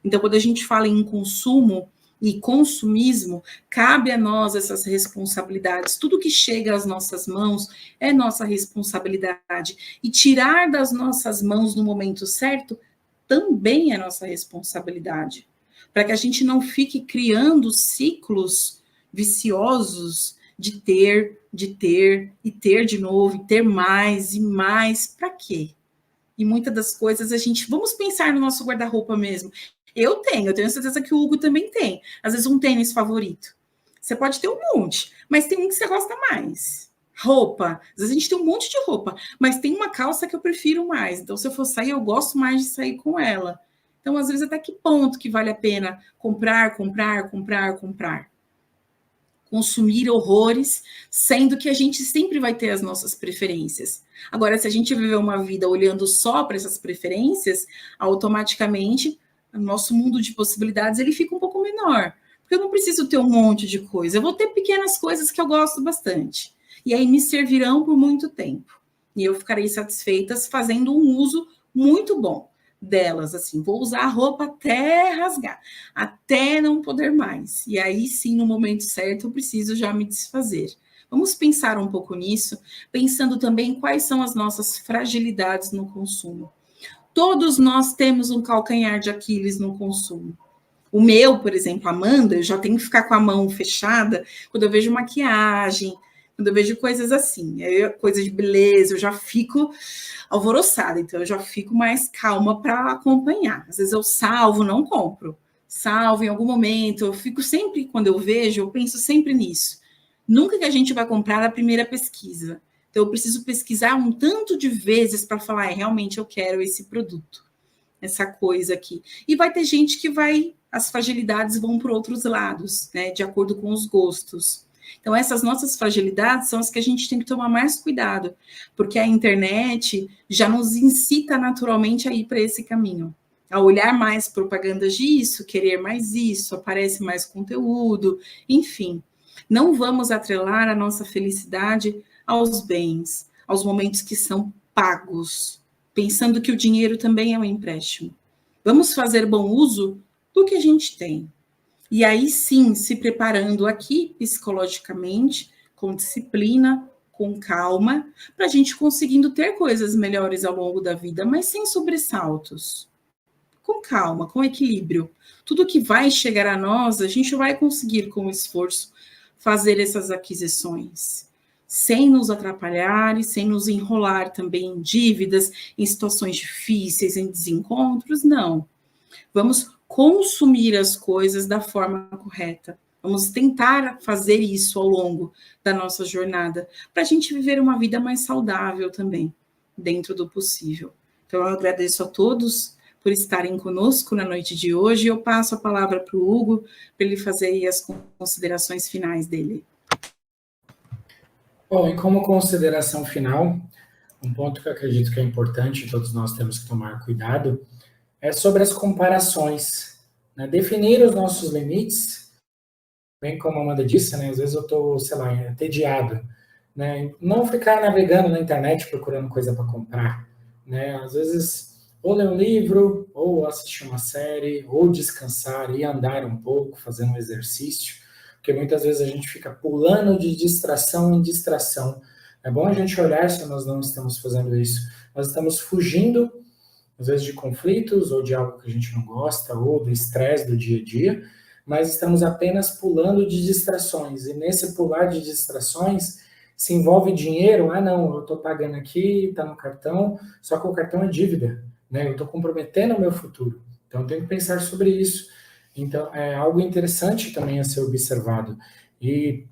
Então, quando a gente fala em consumo e consumismo, cabe a nós essas responsabilidades. Tudo que chega às nossas mãos é nossa responsabilidade. E tirar das nossas mãos no momento certo também é nossa responsabilidade, para que a gente não fique criando ciclos viciosos de ter e ter de novo, e ter mais e mais, para quê? E muitas das coisas vamos pensar no nosso guarda-roupa mesmo. Eu tenho certeza que o Hugo também tem. Às vezes um tênis favorito. Você pode ter um monte, mas tem um que você gosta mais. Roupa, às vezes a gente tem um monte de roupa, mas tem uma calça que eu prefiro mais. Então, se eu for sair, eu gosto mais de sair com ela. Então, às vezes, até que ponto que vale a pena comprar? Consumir horrores, sendo que a gente sempre vai ter as nossas preferências. Agora, se a gente viver uma vida olhando só para essas preferências, automaticamente, o nosso mundo de possibilidades ele fica um pouco menor. Porque eu não preciso ter um monte de coisa. Eu vou ter pequenas coisas que eu gosto bastante. E aí me servirão por muito tempo. E eu ficarei satisfeita fazendo um uso muito bom delas, assim, vou usar a roupa até rasgar, até não poder mais. E aí sim, no momento certo, eu preciso já me desfazer. Vamos pensar um pouco nisso, pensando também quais são as nossas fragilidades no consumo. Todos nós temos um calcanhar de Aquiles no consumo. O meu, por exemplo, Amanda, eu já tenho que ficar com a mão fechada quando eu vejo maquiagem, quando eu vejo coisas assim, coisa de beleza, eu já fico alvoroçada, então eu já fico mais calma para acompanhar. Às vezes eu salvo, não compro. Salvo em algum momento, eu fico sempre, quando eu vejo, eu penso sempre nisso. Nunca que a gente vai comprar a primeira pesquisa. Então eu preciso pesquisar um tanto de vezes para falar, realmente eu quero esse produto, essa coisa aqui. E vai ter gente que as fragilidades vão por outros lados, né, de acordo com os gostos. Então, essas nossas fragilidades são as que a gente tem que tomar mais cuidado, porque a internet já nos incita naturalmente a ir para esse caminho, a olhar mais propagandas disso, querer mais isso, aparece mais conteúdo, enfim. Não vamos atrelar a nossa felicidade aos bens, aos momentos que são pagos, pensando que o dinheiro também é um empréstimo. Vamos fazer bom uso do que a gente tem. E aí sim, se preparando aqui psicologicamente, com disciplina, com calma, para a gente conseguindo ter coisas melhores ao longo da vida, mas sem sobressaltos. Com calma, com equilíbrio. Tudo que vai chegar a nós, a gente vai conseguir, com esforço, fazer essas aquisições. Sem nos atrapalhar e sem nos enrolar também em dívidas, em situações difíceis, em desencontros, não. Vamos consumir as coisas da forma correta. Vamos tentar fazer isso ao longo da nossa jornada, para a gente viver uma vida mais saudável também. dentro do possível. Então, eu agradeço a todos por estarem conosco na noite de hoje. Eu passo a palavra para o Hugo, para ele fazer aí as considerações finais dele. Bom, e como consideração final, um ponto que eu acredito que é importante, todos nós temos que tomar cuidado, é sobre as comparações, né? Definir os nossos limites, bem como a Amanda disse, né? Às vezes eu estou, sei lá, entediado, né? Não ficar navegando na internet procurando coisa para comprar, né? Às vezes, ou ler um livro, ou assistir uma série, ou descansar e andar um pouco, fazendo um exercício, porque muitas vezes a gente fica pulando de distração em distração. É bom a gente olhar se nós não estamos fazendo isso. Nós estamos fugindo, às vezes, de conflitos, ou de algo que a gente não gosta, ou do estresse do dia a dia, mas estamos apenas pulando de distrações. E nesse pular de distrações, se envolve dinheiro. Ah, não, eu estou pagando aqui, está no cartão, só que o cartão é dívida, né? Eu estou comprometendo o meu futuro. Então, eu tenho que pensar sobre isso. Então, é algo interessante também a ser observado. E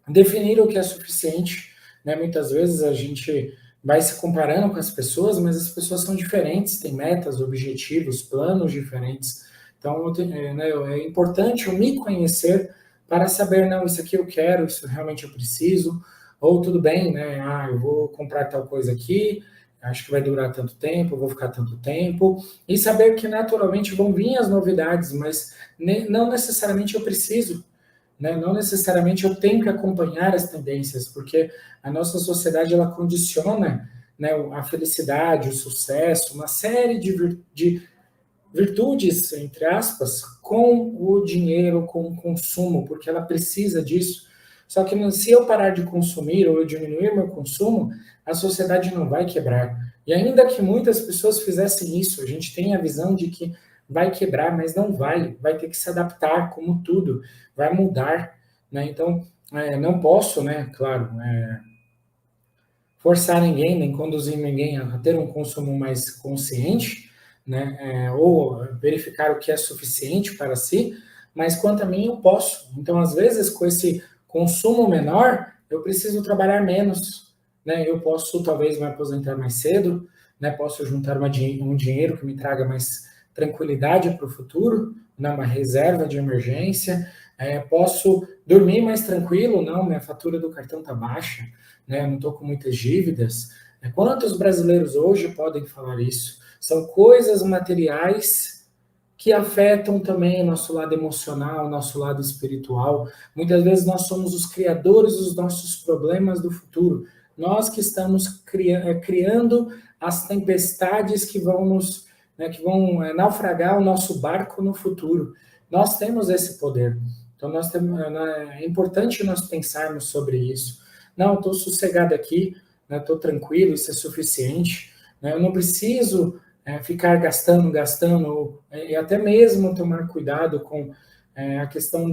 definir o que é suficiente, né? Muitas vezes a gente vai se comparando com as pessoas, mas as pessoas são diferentes, têm metas, objetivos, planos diferentes. Então, né, é importante eu me conhecer para saber, não, isso aqui eu quero, isso realmente eu preciso, ou tudo bem, né? Ah, eu vou comprar tal coisa aqui, acho que vai durar tanto tempo, eu vou ficar tanto tempo, e saber que naturalmente vão vir as novidades, mas não necessariamente eu preciso, né? Não necessariamente eu tenho que acompanhar as tendências, porque a nossa sociedade ela condiciona, né, a felicidade, o sucesso, uma série de virtudes, entre aspas, com o dinheiro, com o consumo, porque ela precisa disso. Só que se eu parar de consumir ou eu diminuir meu consumo, a sociedade não vai quebrar. E ainda que muitas pessoas fizessem isso, a gente tem a visão de que vai quebrar, mas não vai. Vai ter que se adaptar, como tudo. Vai mudar, né? Então, não posso, né, claro, forçar ninguém, nem conduzir ninguém a ter um consumo mais consciente, né, ou verificar o que é suficiente para si, mas quanto a mim eu posso. Então, às vezes, com esse consumo menor, eu preciso trabalhar menos, né? Eu posso talvez me aposentar mais cedo, né? Posso juntar um dinheiro que me traga mais tranquilidade para o futuro, né? Uma reserva de emergência. Posso dormir mais tranquilo, não, minha fatura do cartão está baixa, né? Não estou com muitas dívidas. Quantos brasileiros hoje podem falar isso? São coisas materiais que afetam também o nosso lado emocional, o nosso lado espiritual. Muitas vezes nós somos os criadores dos nossos problemas do futuro. Nós que estamos criando as tempestades que vão naufragar o nosso barco no futuro. Nós temos esse poder. Então, é importante nós pensarmos sobre isso. Não, estou sossegado aqui, estou tranquilo, isso é suficiente. Né? Eu não preciso ficar gastando, e até mesmo tomar cuidado com a questão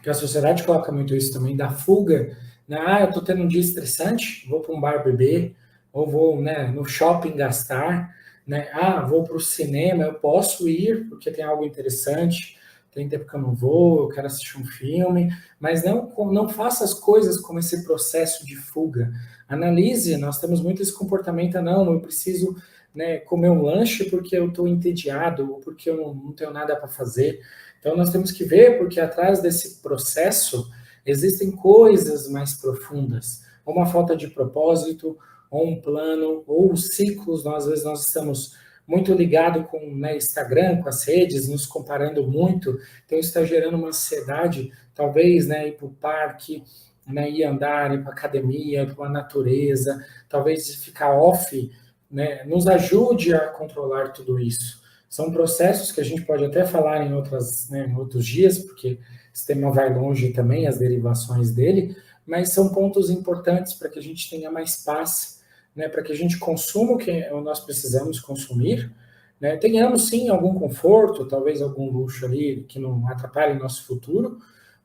que a sociedade coloca muito isso também, da fuga. Né? Ah, eu estou tendo um dia estressante, vou para um bar beber, ou vou, né, no shopping gastar, né? Ah, vou para o cinema, eu posso ir porque tem algo interessante, tem tempo que eu não vou, eu quero assistir um filme, mas não faça as coisas como esse processo de fuga. Analise, nós temos muito esse comportamento, não, eu preciso, né, comer um lanche porque eu estou entediado, ou porque eu não tenho nada para fazer. Então, nós temos que ver, porque atrás desse processo existem coisas mais profundas, ou uma falta de propósito, ou um plano, ou ciclos. Às vezes nós estamos muito ligados com, né, Instagram, com as redes, nos comparando muito, então isso está gerando uma ansiedade, talvez, né, ir para o parque, né, ir andar, ir para a academia, ir para a natureza, talvez ficar off, né, nos ajude a controlar tudo isso. São processos que a gente pode até falar em outros dias, porque esse tema vai longe também, as derivações dele, mas são pontos importantes para que a gente tenha mais paz, né, para que a gente consuma o que nós precisamos consumir, né, tenhamos sim algum conforto, talvez algum luxo ali que não atrapalhe o nosso futuro,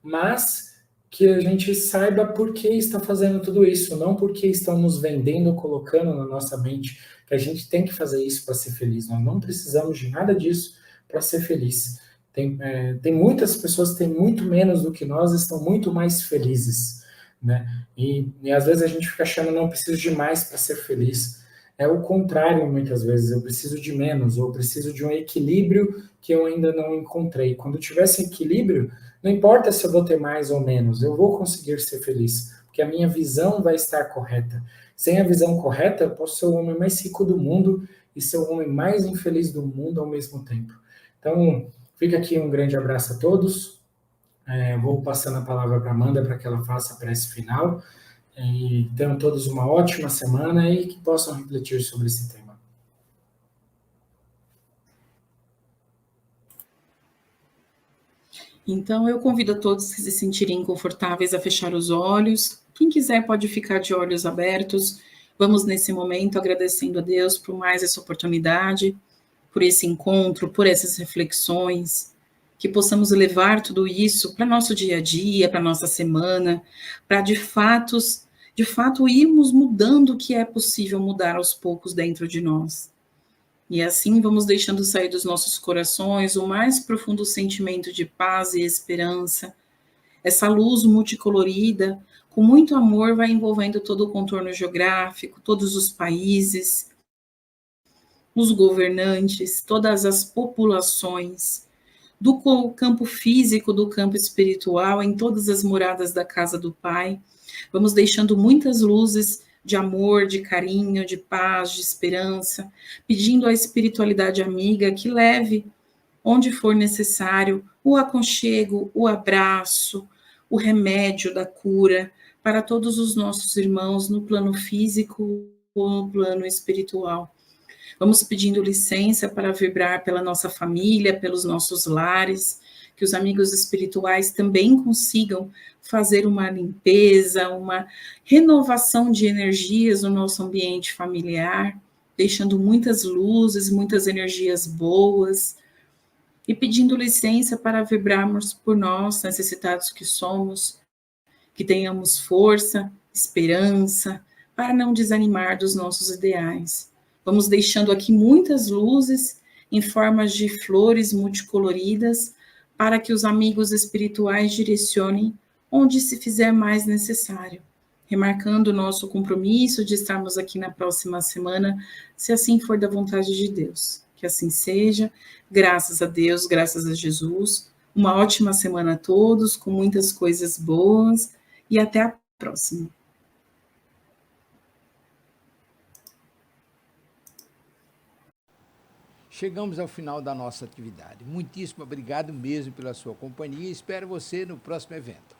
mas que a gente saiba por que está fazendo tudo isso, não porque estão nos vendendo, colocando na nossa mente que a gente tem que fazer isso para ser feliz. Nós não precisamos de nada disso para ser feliz. Tem muitas pessoas que têm muito menos do que nós, estão muito mais felizes, né? E às vezes a gente fica achando, não preciso de mais para ser feliz. É o contrário, muitas vezes. Eu preciso de menos, ou eu preciso de um equilíbrio que eu ainda não encontrei. Quando tiver esse equilíbrio, não importa se eu vou ter mais ou menos, eu vou conseguir ser feliz, porque a minha visão vai estar correta. Sem a visão correta, eu posso ser o homem mais rico do mundo e ser o homem mais infeliz do mundo ao mesmo tempo. Então, fica aqui um grande abraço a todos. Vou passando a palavra para a Amanda para que ela faça a prece final. E tenham todos uma ótima semana e que possam refletir sobre esse tema. Então, eu convido a todos que se sentirem confortáveis a fechar os olhos. Quem quiser pode ficar de olhos abertos. Vamos, nesse momento, agradecendo a Deus por mais essa oportunidade, por esse encontro, por essas reflexões, que possamos levar tudo isso para nosso dia a dia, para nossa semana, para de fato irmos mudando o que é possível mudar aos poucos dentro de nós. E assim vamos deixando sair dos nossos corações o mais profundo sentimento de paz e esperança. Essa luz multicolorida, com muito amor, vai envolvendo todo o contorno geográfico, todos os países, os governantes, todas as populações, do campo físico, do campo espiritual, em todas as moradas da casa do Pai. Vamos deixando muitas luzes de amor, de carinho, de paz, de esperança, pedindo à espiritualidade amiga que leve, onde for necessário, o aconchego, o abraço, o remédio da cura para todos os nossos irmãos no plano físico ou no plano espiritual. Vamos pedindo licença para vibrar pela nossa família, pelos nossos lares, que os amigos espirituais também consigam fazer uma limpeza, uma renovação de energias no nosso ambiente familiar, deixando muitas luzes, muitas energias boas, e pedindo licença para vibrarmos por nós, necessitados que somos, que tenhamos força, esperança, para não desanimar dos nossos ideais. Vamos deixando aqui muitas luzes em formas de flores multicoloridas para que os amigos espirituais direcionem onde se fizer mais necessário, remarcando o nosso compromisso de estarmos aqui na próxima semana, se assim for da vontade de Deus. Que assim seja, graças a Deus, graças a Jesus. Uma ótima semana a todos, com muitas coisas boas, e até a próxima. Chegamos ao final da nossa atividade. Muitíssimo obrigado mesmo pela sua companhia e espero você no próximo evento.